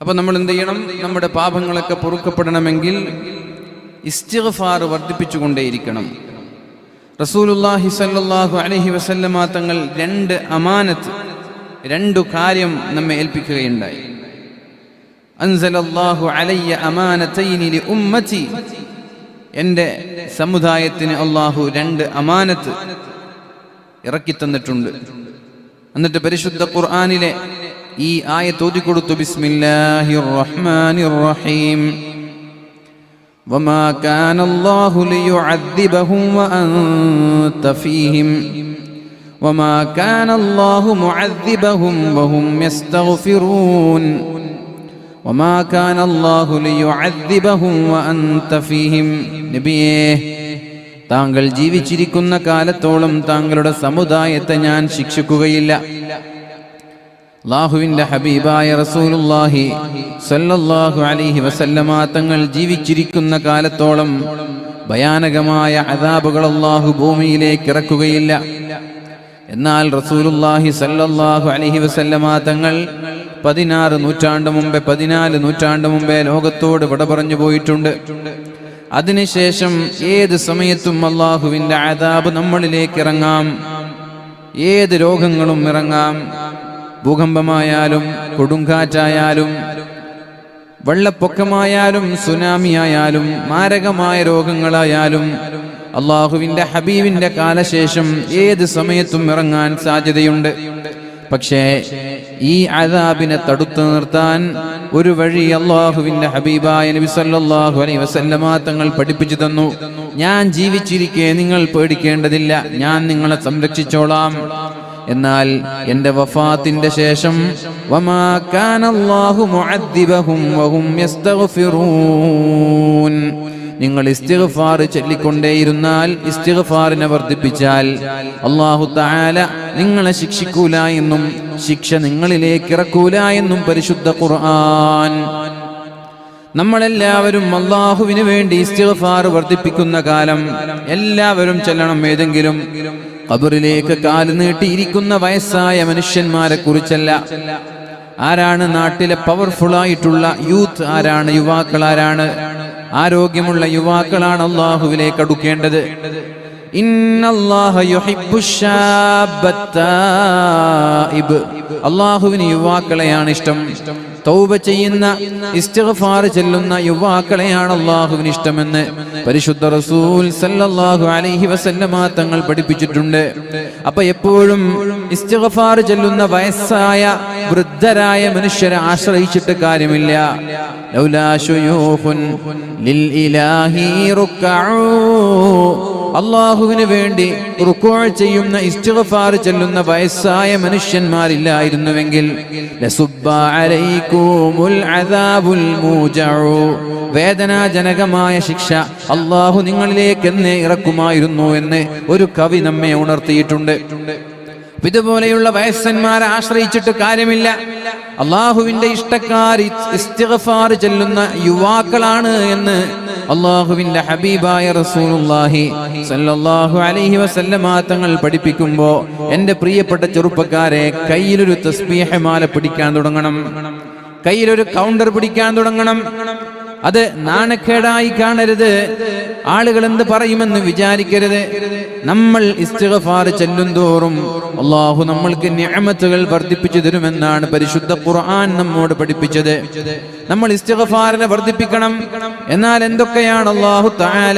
അപ്പോൾ നമ്മൾ എന്ത് ചെയ്യണം? നമ്മുടെ പാപങ്ങളൊക്കെ പൊറുക്കപ്പെടണമെങ്കിൽ ഇസ്തിഗ്ഫാർ വർദ്ധിപ്പിച്ചുകൊണ്ടേയിരിക്കണം. റസൂലുള്ളാഹി സ്വല്ലല്ലാഹു അലൈഹി വസല്ലമ തങ്ങൾ രണ്ട് കാര്യം നമ്മെ ഏൽപ്പിക്കുകയുണ്ടായി. അൻസലല്ലാഹു അലയ്യ അമാനതൈനി ലി ഉമ്മത്തി, എൻ്റെ സമുദായത്തിന് അല്ലാഹു 2 അമാനത്ത് ഇറക്കി തന്നിട്ടുണ്ട്. എന്നിട്ട് പരിശുദ്ധ ഖുർആനിലെ ഈ ആയത്ത് ഓതിക്കൊടുത്തു. ബിസ്മില്ലാഹിർ റഹ്മാനിർ റഹീം. വമാ കാന അല്ലാഹു ലിയുഅദ്ദിബഹും വഅൻത ഫീഹിം വമാ കാന അല്ലാഹു മുഅദ്ദിബഹും വഹും യസ്തഗ്ഫിറൂൻ വമാ കാന അല്ലാഹു ലിയുഅദ്ദിബഹും വഅൻത ഫീഹിം. നബിയേ, താങ്കൾ ജീവിച്ചിരിക്കുന്ന കാലത്തോളം താങ്കളുടെ സമുദായത്തെ ഞാൻ ശിക്ഷിക്കുകയില്ല. അല്ലാഹുവിൻ്റെ ഹബീബായ റസൂലുള്ളാഹി സ്വല്ലല്ലാഹു അലൈഹി വസല്ലമ തങ്ങൾ ജീവിച്ചിരിക്കുന്ന കാലത്തോളം ഭയാനകമായ അദാബുകൾ അല്ലാഹു ഭൂമിയിലേക്ക് ഇറക്കുകയില്ല. എന്നാൽ റസൂലുള്ളാഹി സ്വല്ലല്ലാഹു അലൈഹി വസല്ലമ തങ്ങൾ 14 നൂറ്റാണ്ട് മുമ്പേ ലോകത്തോട് വിട പറഞ്ഞു പോയിട്ടുണ്ട്. അതിനുശേഷം ഏത് സമയത്തും അല്ലാഹുവിൻ്റെ അദാബ് നമ്മളിലേക്ക് ഇറങ്ങാം. ഏത് രോഗങ്ങളും ഇറങ്ങാം. ഭൂകമ്പമായാലും കൊടുങ്കാറ്റായാലും വെള്ളപ്പൊക്കമായാലും സുനാമിയായാലും മാരകമായ രോഗങ്ങളായാലും അല്ലാഹുവിൻ്റെ ഹബീബിൻ്റെ കാലശേഷം ഏത് സമയത്തും ഇറങ്ങാൻ സാധ്യതയുണ്ട്. പക്ഷേ ഈ അദാബിനെ തടുത്തു നിർത്താൻ ഒരു വഴി അല്ലാഹുവിൻ്റെ ഹബീബായ നബി സല്ലല്ലാഹു അലൈഹി വസല്ലമ തങ്ങൾ പഠിപ്പിച്ചു തന്നു. ഞാൻ ജീവിച്ചിരിക്കെ നിങ്ങൾ പേടിക്കേണ്ടതില്ല, ഞാൻ നിങ്ങളെ സംരക്ഷിച്ചോളാം. എന്നാൽ എൻ്റെ വഫാത്തിന്റെ ശേഷം വമാ കാന അല്ലാഹു മുഅദ്ദിബഹും വഹും യസ്തഗ്ഫിറൂൻ, നിങ്ങൾ ഇസ്തിഗ്ഫാർ ചൊല്ലിക്കൊണ്ടേയിരുന്നാൽ, ഇസ്തിഗ്ഫാറിനെ വർദ്ധിപ്പിച്ചാൽ അല്ലാഹു തആല നിങ്ങളെ ശിക്ഷിക്കൂല എന്നും ശിക്ഷ നിങ്ങളിലേക്ക് ഇറക്കൂല എന്നും പരിശുദ്ധ ഖുർആൻ. നമ്മളെല്ലാവരും അല്ലാഹുവിന് വേണ്ടി ഇസ്തിഗ്ഫാർ വർദ്ധിപ്പിക്കുന്ന കാലം എല്ലാവരും ചൊല്ലണം. ഏതെങ്കിലും ഖബറിലേക്ക് കാല് നീട്ടിയിരിക്കുന്ന വയസ്സായ മനുഷ്യന്മാരെ കുറിച്ചല്ല. ആരാണ് നാട്ടിലെ പവർഫുൾ ആയിട്ടുള്ള യൂത്ത്? ആരാണ്? യുവാക്കൾ. ആരാണ്? ആരോഗ്യമുള്ള യുവാക്കളാണ് അല്ലാഹുവിലേക്ക് അടുക്കേണ്ടത്. ഇന്നല്ലാഹ യുഹിബ്ബുശ്ശാബത്തായിബ്, അല്ലാഹുവിന് യുവാക്കളെയാണ് ഇഷ്ടം. തൗബ ചെയ്യുന്ന, ഇസ്തിഗ്ഫാർ ചൊല്ലുന്ന യുവാക്കളെയാണ് അല്ലാഹുവിന് ഇഷ്ടമെന്ന് പരിശുദ്ധ റസൂൽ സല്ലല്ലാഹു അലൈഹി വസല്ലമ തങ്ങൾ പഠിപ്പിച്ചിട്ടുണ്ട്. അപ്പൊ എപ്പോഴും ഇസ്തിഗ്ഫാർ ചൊല്ലുന്ന വയസ്സായ വൃദ്ധരായ മനുഷ്യരെ ആശ്രയിച്ചിട്ട് കാര്യമില്ല. ലൗലാ ശുയൂഖുൻ ലിൽ ഇലാഹി റുക്അൂ, അല്ലാഹുവിന് വേണ്ടി റുക്ഊ ചെയ്യുന്ന, ഇസ്തിഗ്ഫാർ ചൊല്ലുന്ന വയസ്സായ മനുഷ്യന്മാരില്ലായിരുന്നുവെങ്കിൽ ലസുബ്ബ അലൈകുമുൽ അദാബുൽ മൂജഉ, വേദനാജനകമായ ശിക്ഷ അല്ലാഹു നിങ്ങളിലേക്ക് എന്നേ ഇറക്കുമായിരുന്നു എന്ന് ഒരു കവി നമ്മെ ഉണർത്തിയിട്ടുണ്ട്. ഇതുപോലെയുള്ള വയസ്സന്മാരെ ആശ്രയിച്ചിട്ട് കാര്യമില്ല. അല്ലാഹുവിന്റെ ഇഷ്ടക്കാർ ഇസ്തിഗ്ഫാർ ചൊല്ലുന്ന യുവാക്കളാണ് എന്ന് അല്ലാഹുവിന്റെ ഹബീബായ റസൂലുള്ളാഹി സ്വല്ലല്ലാഹു അലൈഹി വസല്ലമ തങ്ങൾ പഠിപ്പിക്കുമ്പോ എൻ്റെ പ്രിയപ്പെട്ട ചെറുപ്പക്കാരെ, കയ്യിലൊരു തസ്ബീഹ് മാല പിടിക്കാൻ തുടങ്ങണം. കയ്യിലൊരു കൗണ്ടർ പിടിക്കാൻ തുടങ്ങണം. അത് നാണക്കേടായി കാണരുത്. ആളുകൾ എന്ത് പറയുമെന്ന് വിചാരിക്കരുത്. നമ്മൾ ഇസ്തിഗ്ഫാർ ചൊല്ലുന്തോറും അല്ലാഹു നമ്മൾക്ക് നിഅമത്തുകൾ വർദ്ധിപ്പിച്ചു തരുമെന്നാണ് പരിശുദ്ധ ഖുർആൻ നമ്മോട് പഠിപ്പിച്ചത്. നമ്മൾ ഇസ്തിഗ്ഫാറിനെ വർദ്ധിപ്പിക്കണം. എന്നാൽ എന്തൊക്കെയാണ് അല്ലാഹു തആല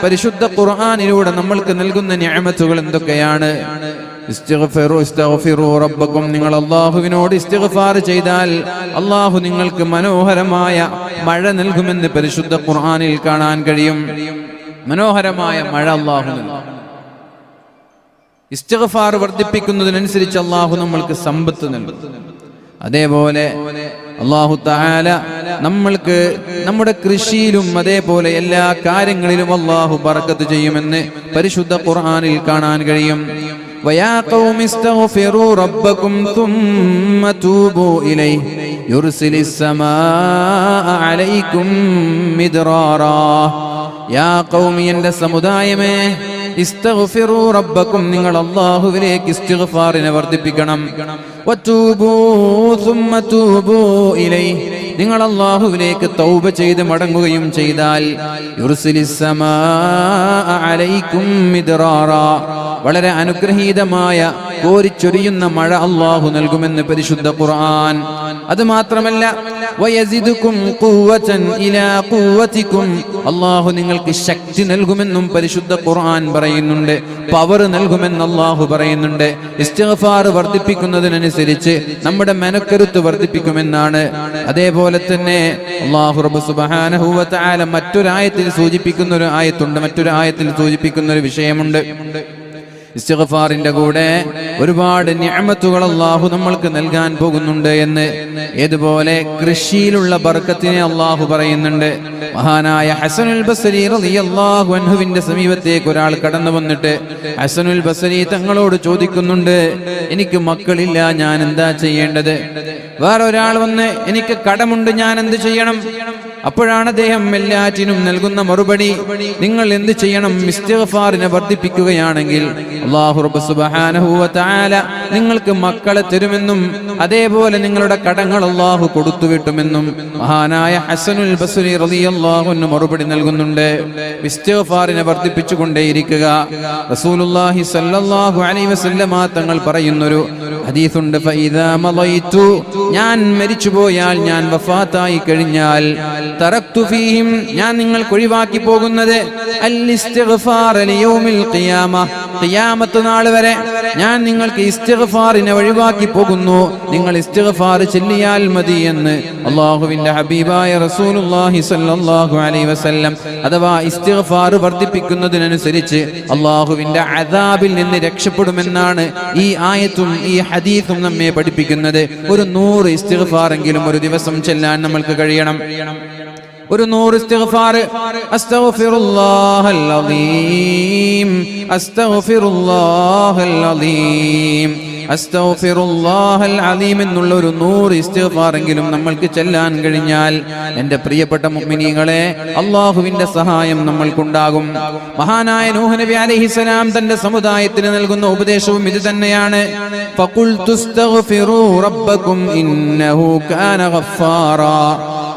പരിശുദ്ധ ഖുർആനിലൂടെ നമ്മൾക്ക് നൽകുന്ന നിഅമത്തുകൾ എന്തൊക്കെയാണ്? ഇസ്തഗ്ഫിറൂ റബ്ബക്കും, നിങ്ങൾ അല്ലാഹുവിനോട് ഇസ്തിഗ്ഫാർ ചെയ്താൽ അല്ലാഹു നിങ്ങൾക്ക് മനോഹരമായ മഴ നൽകുമെന്ന് പരിശുദ്ധ ഖുർആനിൽ കാണാൻ കഴിയും. മനോഹരമായ മഴ അല്ലാഹു നൽകും. ഇസ്തിഗ്ഫാർ വർദ്ധിപ്പിക്കുന്നതിനനുസരിച്ച് അല്ലാഹു നമ്മൾക്ക് സമ്പത്ത് നൽകും. അതേപോലെ അല്ലാഹു തആല നമ്മൾക്ക് നമ്മുടെ കൃഷിയിലും അതേപോലെ എല്ലാ കാര്യങ്ങളിലും അല്ലാഹു ബറക്കത്ത് ചെയ്യുമെന്ന് പരിശുദ്ധ ഖുർആനിൽ കാണാൻ കഴിയും. وَيَا قَوْمِ اسْتَغْفِرُوا رَبَّكُمْ ثُمَّ تُوبُوا إِلَيْهِ يُرْسِلِ السَّمَاءَ عَلَيْكُمْ مِدْرَارًا. യാ ഖൗമി, എൻ്റെ സമുദായമേ, ഇസ്തഗ്ഫിറൂ റബ്ബക്കും, നിങ്ങൾ അല്ലാഹുവിലേക്ക് ഇസ്തിഗ്ഫാറിനെ വർദ്ധിപ്പിക്കണം. വതൂബൂ സുമ്മ തൂബൂ ഇലൈഹി, നിങ്ങൾ അല്ലാഹുവിലേക്ക് തൗബ ചെയ്ത് മടങ്ങുകയും ചെയ്താൽ യുർസിലിസ് സമാഅ അലൈക്കും മിദ്റാറാ, വളരെ അനുഗ്രഹീതമായ കോരിച്ചൊരിയുന്ന മഴ അല്ലാഹു നൽകുമെന്ന് പരിശുദ്ധ ഖുർആൻ. അത് മാത്രമല്ല വയസിദുകും ഖുവതൻ ഇലാ ഖുവതികും, അല്ലാഹു നിങ്ങൾക്ക് ശക്തി നൽകുമെന്നും പരിശുദ്ധ ഖുർആൻ പറയുന്നുണ്ട്. പവർ നൽകുമെന്ന് അല്ലാഹു പറയുന്നുണ്ട്. ഇസ്തിഗ്ഫാർ വർദ്ധിപ്പിക്കുന്നതിനനുസരിച്ച് നമ്മുടെ മനക്കരുത്ത് വർദ്ധിപ്പിക്കുമെന്നാണ്. അതേപോലെ തന്നെ അല്ലാഹു റബ്ബ് സുബ്ഹാനഹു വ തആല മറ്റൊരായത്തിൽ സൂചിപ്പിക്കുന്ന ഒരു ആയത്തുണ്ട്, മറ്റൊരു ആയത്തിൽ സൂചിപ്പിക്കുന്ന ഒരു വിഷയമുണ്ട്. ഇസ്തിഗ്ഫാറിന്റെ കൂടെ ഒരുപാട് നിഅമത്തുകൾ അല്ലാഹു നമ്മൾക്ക് നൽകാൻ പോകുന്നുണ്ട് എന്ന്. ഏതുപോലെ കൃഷിയിലുള്ള ബർക്കത്തിനെ അല്ലാഹു പറയുന്നുണ്ട്. മഹാനായ ഹസനുൽ ബസ്രി റളിയല്ലാഹു അൻഹുവിന്റെ സമീപത്തേക്ക് ഒരാൾ കടന്നു വന്നിട്ട് ഹസനുൽ ബസ്രി തങ്ങളോട് ചോദിക്കുന്നുണ്ട്, എനിക്ക് മക്കളില്ല, ഞാൻ എന്താ ചെയ്യേണ്ടത്? വേറെ ഒരാൾ വന്ന് എനിക്ക് കടമുണ്ട്, ഞാൻ എന്ത് ചെയ്യണം? അപ്പോഴാണ് അദ്ദേഹം എല്ലാറ്റിനും നൽകുന്ന മറുപടി, നിങ്ങൾ എന്ത് ചെയ്യണം? ഇസ്തിഗ്ഫാറിനെ വർദ്ധിപ്പിക്കുകയാണെങ്കിൽ അല്ലാഹു റബ്ബ് സുബ്ഹാനഹു വ തആല നിങ്ങൾക്ക് മക്കളെ തരുമെന്നും അതേപോലെ നിങ്ങളുടെ കടങ്ങൾ അല്ലാഹു കൊടുത്തുവിട്ടുമെന്നും മഹാനായ ഹസനുൽ ബസ്രി റളിയല്ലാഹു അൻഹു മറുപടി നൽകുന്നുണ്ട്. ഇസ്തിഗ്ഫാറിനെ വർദ്ധിപ്പിച്ചുകൊണ്ടേയിരിക്കുക. റസൂലുള്ളാഹി സ്വല്ലല്ലാഹു അലൈഹി വസല്ലമ തങ്ങൾ പറയുന്നൊരു ഹദീസുണ്ട്, ഫഇദാ മളൈതു, ഞാൻ മരിച്ചുപോയാൽ, ഞാൻ വഫാത്തായി കഴിഞ്ഞാൽ, തറക്തു ഫീഹിം, ഞാൻ നിങ്ങൾക്ക് ഒഴിവാക്കി പോകുന്നത് അൽ ഇസ്തിഗ്ഫാർ ലിയൗമിൽ ഖിയാമ, ഖിയാമത്ത് നാൾ വരെ ഞാൻ നിങ്ങൾക്ക് ഇസ്തിഗ്ഫാറിനെ ഒഴിവാക്കി പോകുന്നു. നിങ്ങൾ ഇസ്തിഗ്ഫാർ ചൊല്ലിയാൽ മതി എന്ന് അല്ലാഹുവിന്റെ ഹബീബായ റസൂലുള്ളാഹി സ്വല്ലല്ലാഹു അലൈഹി വസല്ലം. അഥവാ ഇസ്തിഗ്ഫാർ വർദ്ധിപ്പിക്കുന്നതിനനുസരിച്ച് അല്ലാഹുവിന്റെ അദാബിൽ നിന്ന് രക്ഷപ്പെടുമെന്നാണ് ഈ ആയത്തും ഈ ഹദീസും നമ്മെ പഠിപ്പിക്കുന്നത്. ഒരു 100 ഇസ്തിഗ്ഫാറെങ്കിലും ഒരു ദിവസം ചൊല്ലാൻ നമ്മൾക്ക് കഴിയണം. ഒരു 100 ഇസ്തിഗ്ഫാർ, അസ്തഗ്ഫിറുല്ലാഹൽ അലീം, അസ്തഗ്ഫിറുല്ലാഹൽ അലീം, അസ്തഗ്ഫിറുല്ലാഹൽ അലീം എന്നുള്ള ഒരു 100 ഇസ്തിഗ്ഫാറെങ്കിലും നമ്മൾക്ക് ചൊല്ലാൻ കഴിഞ്ഞാൽ എൻ്റെ പ്രിയപ്പെട്ട മുഅ്മിനീങ്ങളെ, അല്ലാഹുവിന്റെ സഹായം നമ്മൾക്കുണ്ടാകും. മഹാനായ നൂഹ് നബി അലൈഹിസ്സലാം തന്റെ സമുദായത്തിന് നൽകുന്ന ഉപദേശവും ഇത് തന്നെയാണ്. ഫഖുൽതുസ്തഗ്ഫിറൂ റബ്ബക്കും ഇന്നഹു കാന ഗഫാറാ,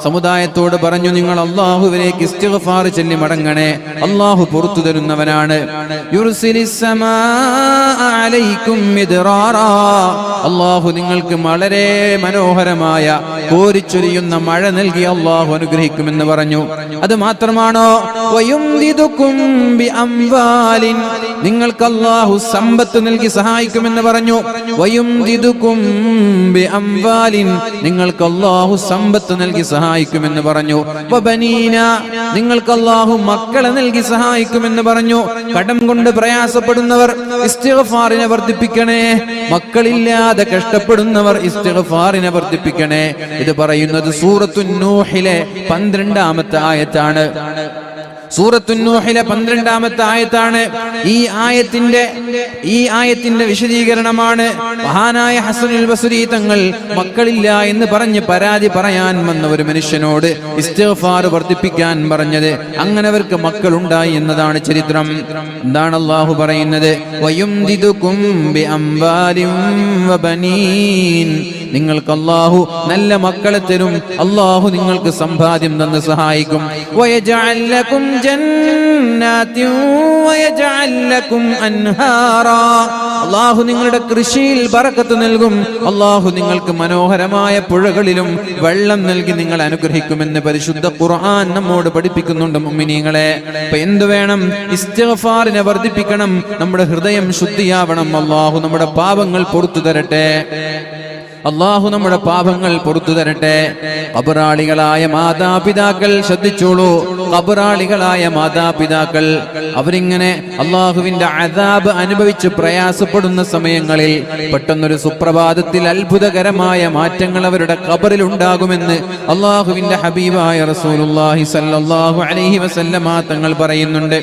സമുദായത്തോട് പറഞ്ഞു, നിങ്ങൾ അല്ലാഹുവിലേക്ക് ഇസ്തിഗ്ഫാർ ചൊല്ലി മടങ്ങണേ, അല്ലാഹു പുറത്തു തരുന്നവനാണ്. യുർസിലിസ് സമാഅ അലൈക്കും മിദ്റാറാ, അല്ലാഹു നിങ്ങൾക്ക് വളരെ മനോഹരമായ കോരിച്ചൊരിയുന്ന മഴ നൽകി അല്ലാഹു അനുഗ്രഹിക്കുമെന്ന് പറഞ്ഞു. അത് മാത്രമാണോ, വയുംദിദുകും ബിഅംവാലിൻ, നിങ്ങൾക്ക് അല്ലാഹു സമ്പത്ത് നൽകി സഹായിക്കുമെന്ന് പറഞ്ഞു. വയുംദിദുകും ബിഅംവാലിൻ, നിങ്ങൾക്ക് അല്ലാഹു സമ്പത്ത് നൽകി സഹായിക്കുമെന്ന് പറഞ്ഞു. വബനീന, നിങ്ങൾക്ക് അല്ലാഹു മക്കളെ നൽകി സഹായിക്കുമെന്ന് പറഞ്ഞു. കടം കൊണ്ട് പ്രയാസപ്പെടുന്നവർ ഇസ്തിഗ്ഫാറിനെ വർദ്ധിപ്പിക്കണേ, മക്കളില്ലാതെ കഷ്ടപ്പെടുന്നവർ ഇസ്തിഗ്ഫാറിനെ വർദ്ധിപ്പിക്കണേ. ഇത് പറയുന്നത് സൂറത്തുൻ നൂഹിലെ 12ാമത്തെ ആയത്താണ്. സൂറത്തുൻ നൂഹിലെ 12ാമത്തെ ആയത്താണ്. ഈ ആയത്തിന്റെ വിശദീകരണമാണ് മഹാനായ ഹസനുൽ ബസ്രി തങ്ങൾ മക്കളില്ല എന്ന് പറഞ്ഞ് പരാതി പറയാൻ വന്ന ഒരു മനുഷ്യനോട് ഇസ്തിഗ്ഫാർ വർദ്ധിപ്പിക്കാൻ പറഞ്ഞത്. അങ്ങനെ അവർക്ക് മക്കളുണ്ടായി എന്നതാണ് ചരിത്രം. എന്താണ് അല്ലാഹു പറയുന്നത്? വയുംദിദുകും ബിഅംവാലിൻ വബനീൻ, നിങ്ങൾക്ക് അല്ലാഹു നല്ല മക്കളെ തരും, അല്ലാഹു നിങ്ങൾക്ക് സമ്പാദ്യം തന്ന് സഹായിക്കും. വയജഅൽ ലക്കും ജന്നാതിൻ വയജഅൽ ലക്കും അൻഹാറാ, അല്ലാഹു നിങ്ങളുടെ കൃഷിയിൽ ബറക്കത്ത് നൽകും, അല്ലാഹു നിങ്ങൾക്ക് മനോഹരമായ പുഴകളിലും വെള്ളം നൽകി നിങ്ങൾ അനുഗ്രഹിക്കുമെന്ന് പരിശുദ്ധ ഖുർആൻ നമ്മോട് പഠിപ്പിക്കുന്നുണ്ട്. മുഅ്മിനീങ്ങളെ, അപ്പോൾ എന്തു വേണം? ഇസ്തിഗ്ഫാറിനെ വർദ്ധിപ്പിക്കണം, നമ്മുടെ ഹൃദയം ശുദ്ധിയാവണം. അല്ലാഹു നമ്മുടെ പാപങ്ങൾ പുറത്തു തരട്ടെ, അല്ലാഹു നമ്മുടെ പാപങ്ങൾ പുറത്തു തരട്ടെ. ഖബറാളികളായ മാതാപിതാക്കൾ ശ്രദ്ധിച്ചോളൂ. ഖബറാളികളായ മാതാപിതാക്കൾ അവരിങ്ങനെ അല്ലാഹുവിന്റെ അദാബ് അനുഭവിച്ച് പ്രയാസപ്പെടുന്ന സമയങ്ങളിൽ പെട്ടെന്നൊരു സുപ്രഭാതത്തിൽ അത്ഭുതകരമായ മാറ്റങ്ങൾ അവരുടെ ഖബറിൽ ഉണ്ടാകുമെന്ന് അല്ലാഹുവിന്റെ ഹബീബായ റസൂലുള്ളാഹി സ്വല്ലല്ലാഹു അലൈഹി വസല്ലമ തങ്ങൾ പറയുന്നുണ്ട്.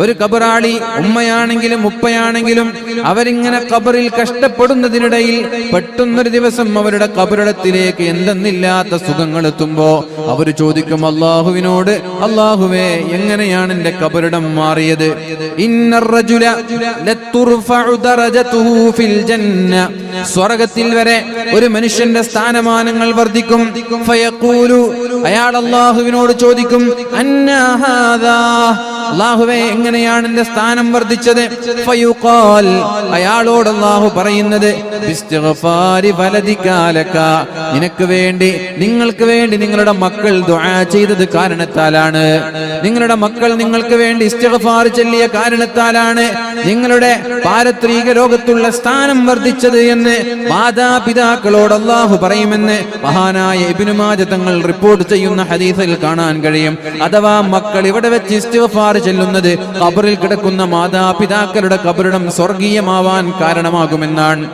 ഒരു ഖബറാളി ഉമ്മയാണെങ്കിലും ഉപ്പയാണെങ്കിലും അവരിങ്ങനെ ഖബറിൽ കഷ്ടപ്പെടുന്നതിനിടയിൽ പെട്ടെന്നൊരു ദിവസം അവരുടെ ഖബറിടത്തിലേക്ക് എന്തെന്നില്ലാത്ത സുഖങ്ങൾ എത്തുമ്പോ അവർ ചോദിക്കും അല്ലാഹുവിനോട്, അല്ലാഹുവേ എങ്ങനെയാണ് എന്റെ ഖബറിടം മാറിയത്? ഇന്നർ റജുല ലതുർഫഉ ദറജതുഹു ഫിൽ ജന്ന, സ്വർഗ്ഗത്തിൽ വരെ ഒരു മനുഷ്യന്റെ സ്ഥാനമാനങ്ങൾ വർദ്ധിക്കും. ഫയഖൂലു, അയാൾ അല്ലാഹുവിനോട് ചോദിക്കും അന്നാ ഹാദാ, അല്ലാഹുവേ എങ്ങനെയാണ് എന്റെ സ്ഥാനം വർദ്ധിച്ചത്? ഫയുഖാൽ, അയാളോട് അല്ലാഹു പറയുന്നത് ബിസ്തിഗ്ഫാരി വലദിക ലക, നിനക്ക് വേണ്ടി നിങ്ങൾക്ക് വേണ്ടി നിങ്ങളുടെ മക്കൾ ദുആ ചെയ്തത് കാരണത്താലാണ്, നിങ്ങളുടെ മക്കൾ നിങ്ങൾക്ക് വേണ്ടി ഇസ്തിഗ്ഫാർ ചൊല്ലിയ കാരണത്താലാണ് നിങ്ങളുടെ പാരത്രിക ലോകത്തുള്ള സ്ഥാനം വർദ്ധിച്ചത് എന്ന് മാതാപിതാക്കളോട് അല്ലാഹു പറയുമെന്ന് മഹാനായ ഇബ്നു മാജ തങ്ങൾ റിപ്പോർട്ട് ചെയ്യുന്ന ഹദീസിൽ കാണാൻ കഴിയും. അഥവാ മക്കൾ ഇവിടെ വെച്ച് ഇസ്തിഗ്ഫാർ ചെല്ലുന്നത് ഖബറിൽ കിടക്കുന്ന മാതാപിതാക്കളുടെ ഖബറിടം സ്വർഗീയമാവാൻ കാരണമാകുമെന്നാണ്.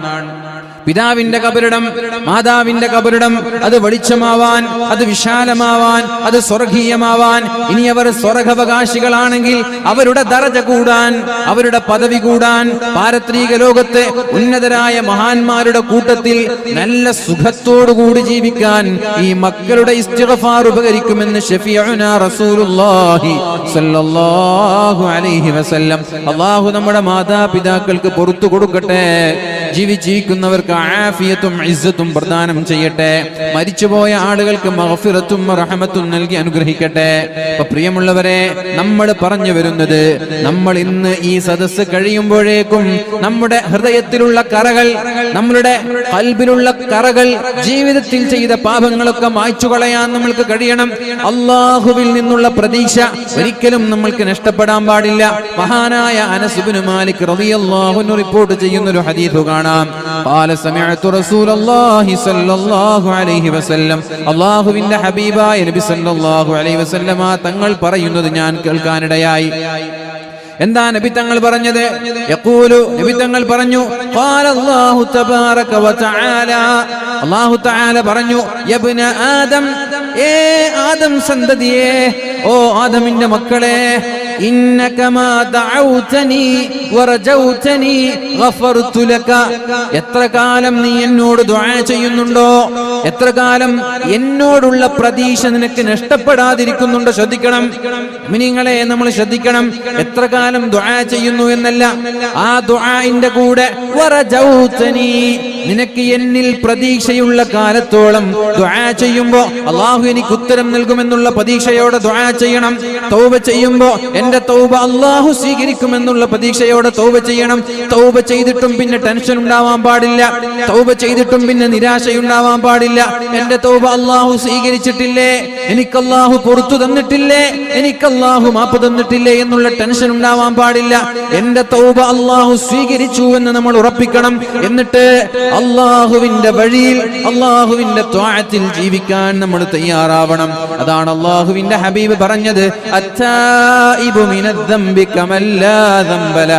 പിതാവിന്റെ ഖബറിടം, മാതാവിന്റെ ഖബറിടം അത് വെളിച്ചമാവാൻ, അത് വിശാലമാവാൻ, അത് സ്വർഗീയമാവാൻ, ഇനി അവർ സ്വർഗാവകാശികളാണെങ്കിൽ അവരുടെ ദറജ കൂടാൻ, അവരുടെ പദവി കൂടാൻ, പാരത്രിക ലോകത്തെ ഉന്നതരായ മഹാന്മാരുടെ കൂട്ടത്തിൽ നല്ല സുഖത്തോടുകൂടി ജീവിക്കാൻ ഈ മക്കളുടെ ഇസ്തിഗ്ഫാർ ഉപകരിക്കുമെന്ന് ശഫീഉനാ റസൂലുള്ളാഹി സ്വല്ലല്ലാഹു അലൈഹി വസല്ലം. അല്ലാഹു നമ്മുടെ മാതാപിതാക്കൾക്ക് പുറത്തു കൊടുക്കട്ടെ, ജീവിച്ചിരിക്കുന്നവർക്ക് ആഫിയത്തും ഇസ്സത്തും പ്രദാനം ചെയ്യട്ടെ, മരിച്ചുപോയ ആളുകൾക്ക് മഗ്ഫിറത്തും റഹ്മത്തും നൽകി അനുഗ്രഹിക്കട്ടെ. അപ്പൊ പ്രിയമുള്ളവരെ, നമ്മൾ പറഞ്ഞു വരുന്നത്, നമ്മൾ ഇന്ന് ഈ സദസ്സ് കഴിയുമ്പോഴേക്കും നമ്മുടെ ഹൃദയത്തിലുള്ള കറകൾ, നമ്മളുടെ ഖൽബിലുള്ള കറകൾ, ജീവിതത്തിൽ ചെയ്ത പാപങ്ങളൊക്കെ മായ്ച്ചു കളയാൻ നമ്മൾക്ക് കഴിയണം. അല്ലാഹുവിൽ നിന്നുള്ള പ്രതീക്ഷ ഒരിക്കലും നമ്മൾക്ക് നഷ്ടപ്പെടാൻ പാടില്ല. മഹാനായ അനസ് ഇബ്നു മാലിക് റളിയല്ലാഹു അൻഹു റിപ്പോർട്ട് ചെയ്യുന്ന ഒരു ഹദീസ് കാണാം. ഖാല സമിഅതു റസൂലല്ലാഹി സ്വല്ലല്ലാഹു അലൈഹി വസല്ലം, അല്ലാഹുവിന്റെ ഹബീബായ നബി സ്വല്ലല്ലാഹു അലൈഹി വസല്ലമ തങ്ങൾ പറയുന്നത് ഞാൻ കേൾക്കാനിടയായി. എന്താ നബി തങ്ങൾ പറഞ്ഞത്? യഖൂലു, നബി തങ്ങൾ പറഞ്ഞു, ഖാല അല്ലാഹു തബാറക വ തആല, അല്ലാഹു തആല പറഞ്ഞു, യബ്ന ആദം, ഏ ആദം സന്തതിയേ, ഓ ആദമിന്റെ മക്കളെ, ഇന്നക മാ ദഅൗതനി വറജൗതനി ഗഫർതു ലക, എത്ര കാലം നീ എന്നോട് ദുആ ചെയ്യുന്നുണ്ടോ, എത്ര കാലം എന്നോടുള്ള പ്രതീക്ഷ നിനക്ക് നഷ്ടപ്പെടാതിരിക്കുന്നുണ്ടോ? ശ്രദ്ധിക്കണം മുഅ്മിനീങ്ങളെ, നമ്മൾ ശ്രദ്ധിക്കണം. എത്ര കാലം ദുആ ചെയ്യുന്നു എന്നല്ല, ആ ദുആഇന്റെ കൂടെ വറജൗതനി, നിനക്ക് എന്നിൽ പ്രതീക്ഷയുള്ള കാലത്തോളം ദുആ ചെയ്യുമ്പോ അല്ലാഹു എനിക്ക് ഉത്തരം നൽകുമെന്നുള്ള പ്രതീക്ഷയോടെ ദുആ ചെയ്യണം. തൗബ ചെയ്യുമ്പോ എന്റെ തൗബ അല്ലാഹു സ്വീകരിക്കുമെന്നുള്ള പ്രതീക്ഷയോടെ തൗബ ചെയ്യണം. തൗബ ചെയ്തിട്ടും പിന്നെ ടെൻഷൻ ഉണ്ടാവാൻ പാടില്ല, തൗബ ചെയ്തിട്ടും പിന്നെ നിരാശയുണ്ടാവാൻ പാടില്ല. എന്റെ തൗബ അല്ലാഹു സ്വീകരിച്ചിട്ടില്ലേ, എനിക്ക് അല്ലാഹു പുറത്തു തന്നിട്ടില്ലേ, എനിക്ക് അല്ലാഹു മാപ്പ് തന്നിട്ടില്ലേ എന്നുള്ള ടെൻഷൻ ഉണ്ടാവാൻ പാടില്ല. എന്റെ തൗബ അല്ലാഹു സ്വീകരിച്ചു എന്ന് നമ്മൾ ഉറപ്പിക്കണം. എന്നിട്ട് അല്ലാഹുവിന്റെ വഴിയിൽ, അല്ലാഹുവിന്റെ ത്വാഅത്തിൽ ജീവിക്കാൻ നമ്മൾ തയ്യാറാവണം. അതാണ് അല്ലാഹുവിന്റെ ഹബീബ് പറഞ്ഞത്, അത്തായിബു മിനദ്ദംബി കമല്ലാ ദംബല,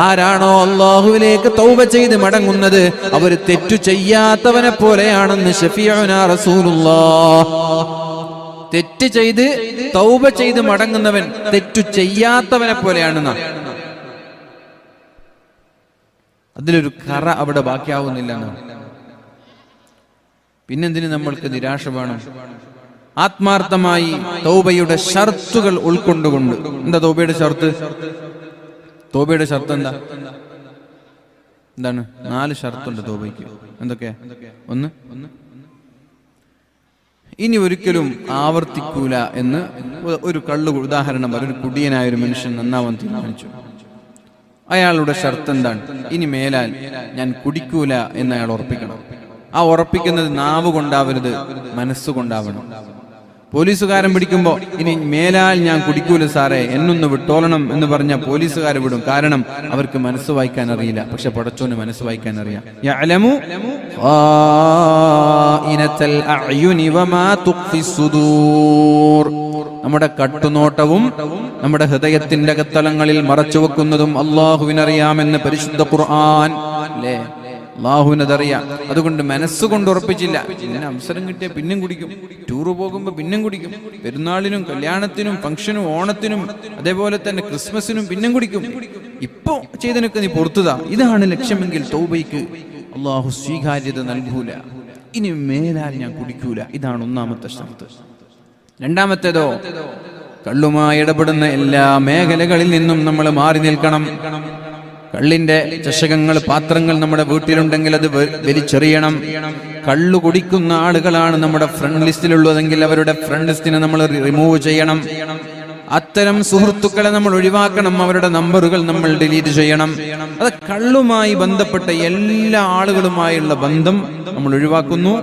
ആരാണോ അല്ലാഹുവിലേക്ക് തൗബ ചെയ്ത് മടങ്ങുന്നത് അവർ തെറ്റു ചെയ്യാത്തവനെ പോലെയാണെന്ന് ശഫീഉനാ റസൂലുള്ളാഹ്. തെറ്റ് ചെയ്ത് തൗബ ചെയ്ത് മടങ്ങുന്നവൻ തെറ്റു ചെയ്യാത്തവനെ പോലെയാണെന്നാണ്. അതിലൊരു കറ അവിടെ ബാക്കിയാവുന്നില്ല എന്നാണ്. പിന്നെന്തിന് നമ്മൾക്ക് നിരാശ വേണം? ആത്മാർത്ഥമായി തൗബയുടെ ഷർത്തുകൾ ഉൾക്കൊണ്ടുകൊണ്ട്. എന്താ തൗബയുടെ ഷർത്ത്? തൗബയുടെ ഷർത്ത് എന്താണ്? 4 ഷർത്തുണ്ട് തൗബയ്ക്ക്. എന്തൊക്കെ? ഒന്ന്, ഇനി ഒരിക്കലും ആവർത്തിക്കൂല എന്ന് ഒരു കള്ളു ഉദാഹരണം പറയും. ഒരു കുടിയനായ ഒരു മനുഷ്യൻ നന്നാവാൻ തീരുമാനിച്ചു. അയാളുടെ ഷർത്ത് എന്താണ്? ഇനി മേലാൽ ഞാൻ കുടിക്കൂല എന്ന് അയാൾ ഉറപ്പിക്കണം. ആ ഉറപ്പിക്കുന്നത് നാവ് കൊണ്ടാവരുത്, മനസ്സുകൊണ്ടാവണം. പോലീസുകാരൻ പിടിക്കുമ്പോ ഇനി മേലാൽ ഞാൻ കുടിക്കൂല സാറേ, എന്നൊന്ന് വിട്ടോളണം എന്ന് പറഞ്ഞാൽ പോലീസുകാരെ വിടും. കാരണം അവർക്ക് മനസ്സ് വായിക്കാൻ അറിയില്ല. പക്ഷെ പടച്ചോന് മനസ്സ് വായിക്കാൻ അറിയാം. യഅലമു ഖായിനത്തൽ അഅ്യുനി വമാ തുഖ്ഫിസ് സുദൂർ, നമ്മുടെ കട്ടുനോട്ടവും നമ്മുടെ ഹൃദയത്തിന്റെ അകത്തളങ്ങളിൽ മറച്ചു വെക്കുന്നതും അല്ലാഹുവിനറിയാമെന്ന് പരിശുദ്ധ ഖുർആൻ. അല്ലേ? അള്ളാഹുവിനതറിയാം. അതുകൊണ്ട് മനസ്സുകൊണ്ട് ഉറപ്പിച്ചില്ല. പിന്നെ അവസരം കിട്ടിയാൽ പിന്നെയും കുടിക്കും, ടൂറ് പോകുമ്പോൾ പിന്നെയും കുടിക്കും, പെരുന്നാളിനും കല്യാണത്തിനും ഫംഗ്ഷനും ഓണത്തിനും അതേപോലെ തന്നെ ക്രിസ്മസിനും പിന്നെയും കുടിക്കും. ഇപ്പൊ ചെയ്തതിനൊക്കെ നീ പുറത്തുതാ. ഇതാണ് ലക്ഷ്യമെങ്കിൽ തൗബയ്ക്ക് അള്ളാഹു സ്വീകാര്യത നൽകൂല. ഇനി മേലാൽ ഞാൻ കുടിക്കൂല. ഇതാണ് ഒന്നാമത്തെ ഷർത്ത്. രണ്ടാമത്തേതോ, കള്ളുമായി ഇടപെടുന്ന എല്ലാ മേഖലകളിൽ നിന്നും നമ്മൾ മാറി നിൽക്കണം. കള്ളിന്റെ ചഷകങ്ങൾ, പാത്രങ്ങൾ നമ്മുടെ വീട്ടിലുണ്ടെങ്കിൽ അത് വലിച്ചെറിയണം. കള്ളു കുടിക്കുന്ന ആളുകളാണ് നമ്മുടെ ഫ്രണ്ട് ലിസ്റ്റിലുള്ളതെങ്കിൽ അവരുടെ ഫ്രണ്ട് ലിസ്റ്റിനെ നമ്മൾ റിമൂവ് ചെയ്യണം. അത്തരം സുഹൃത്തുക്കളെ നമ്മൾ ഒഴിവാക്കണം. അവരുടെ നമ്പറുകൾ നമ്മൾ ഡിലീറ്റ് ചെയ്യണം. അത് കള്ളുമായി ബന്ധപ്പെട്ട എല്ലാ ആളുകളുമായുള്ള ബന്ധം നമ്മൾ ഒഴിവാക്കുന്നു.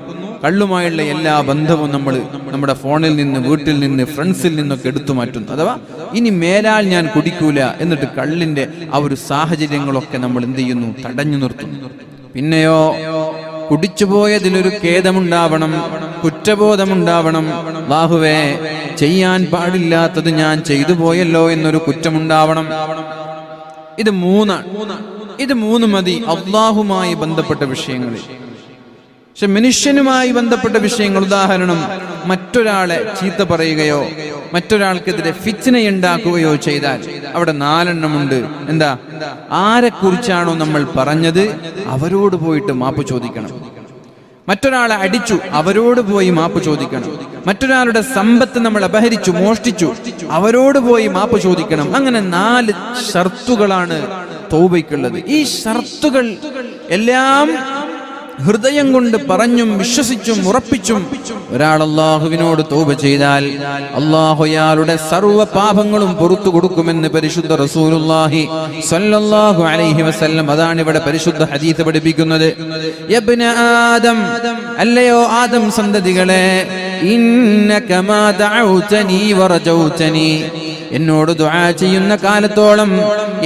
കള്ളുമായുള്ള എല്ലാ ബന്ധവും നമ്മൾ നമ്മുടെ ഫോണിൽ നിന്ന്, വീട്ടിൽ നിന്ന്, ഫ്രണ്ട്സിൽ നിന്നൊക്കെ എടുത്തു മാറ്റുന്നു. അഥവാ ഇനി മേലാൽ ഞാൻ കുടിക്കൂല എന്നിട്ട് കള്ളിന്റെ ആ ഒരു സാഹചര്യങ്ങളൊക്കെ നമ്മൾ എന്ത് ചെയ്യുന്നു? തടഞ്ഞു നിർത്തുന്നു. പിന്നെയോ, കുടിച്ചുപോയതിലൊരു ഖേദമുണ്ടാവണം, കുറ്റബോധമുണ്ടാവണം. അല്ലാഹുവേ, ചെയ്യാൻ പാടില്ലാത്തത് ഞാൻ ചെയ്തു പോയല്ലോ എന്നൊരു കുറ്റമുണ്ടാവണം. ഇത് മൂന്ന് മതി അല്ലാഹുമായി ബന്ധപ്പെട്ട വിഷയങ്ങളിൽ. പക്ഷെ മനുഷ്യനുമായി ബന്ധപ്പെട്ട വിഷയങ്ങൾ, ഉദാഹരണം മറ്റൊരാളെ ചീത്ത പറയുകയോ മറ്റൊരാൾക്കെതിരെ ഫിത്നയുണ്ടാക്കുകയോ ചെയ്താൽ അവിടെ 4 എണ്ണമുണ്ട്. എന്താ? ആരെക്കുറിച്ചാണോ നമ്മൾ പറഞ്ഞത് അവരോട് പോയിട്ട് മാപ്പ് ചോദിക്കണം. മറ്റൊരാളെ അടിച്ചു, അവരോട് പോയി മാപ്പ് ചോദിക്കണം. മറ്റൊരാളുടെ സമ്പത്ത് നമ്മൾ അപഹരിച്ചു, മോഷ്ടിച്ചു, അവരോട് പോയി മാപ്പ് ചോദിക്കണം. അങ്ങനെ 4 ഷർത്തുകളാണ് തൗബയ്ക്കുള്ളത്. ഈ ഷർത്തുകൾ എല്ലാം ഹൃദയം കൊണ്ട് പറഞ്ഞും വിശ്വസിച്ചും ഉറപ്പിച്ചും ഒരാൾ അല്ലാഹുവിനോട് തൗബ ചെയ്താൽ അല്ലാഹു അയാളുടെ സർവ്വ പാപങ്ങളും പുറത്തു കൊടുക്കുമെന്ന് പരിശുദ്ധ റസൂലുള്ളാഹി സ്വല്ലല്ലാഹു അലൈഹി വസല്ലം. അതാണ് ഇവിടെ പരിശുദ്ധ ഹദീസ് പഠിപ്പിക്കുന്നത്. യബ്ന ആദം, അല്ലയോ ആദം സന്തതികളെ, ഇന്നക മാ ദഅൗതനി വറജൗതനി, എന്നോട് ദുആ ചെയ്യുന്ന കാലത്തോളം,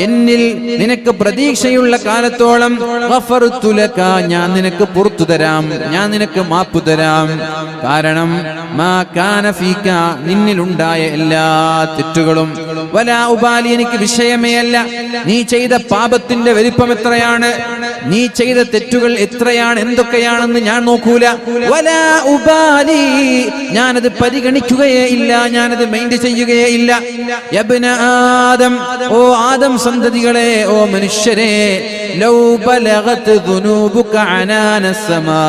എന്നിൽ നിനക്ക് പ്രതീക്ഷയുള്ള കാലത്തോളം, ഗഫർതു ലക, ഞാൻ നിനക്ക് പുറത്തു തരാം, ഞാൻ നിനക്ക് മാപ്പ് തരാം. കാരണം മാ കാന ഫീക, നിന്നിലുണ്ടായ എല്ലാ തെറ്റുകളും, വലാ ഉബാലി, എനിക്ക് വിഷയമേ അല്ല. നീ ചെയ്ത പാപത്തിന്റെ വലിപ്പം എത്രയാണ്, നീ ചെയ്ത തെറ്റുകൾ എത്രയാണ്, എന്തൊക്കെയാണെന്ന് ഞാൻ നോക്കൂല. വലാ ഉബാലി, ഞാനത് പരിഗണിക്കുകയേ ഇല്ല, ഞാനത് മൈൻഡ് ചെയ്യുകയേ ഇല്ല. യബ്ന ആദം, ഓ ആദം സന്തതികളെ, ഓ മനുഷ്യരെ, ലൗ ബലഗത് ദുനൂബുക അനാന സമാ,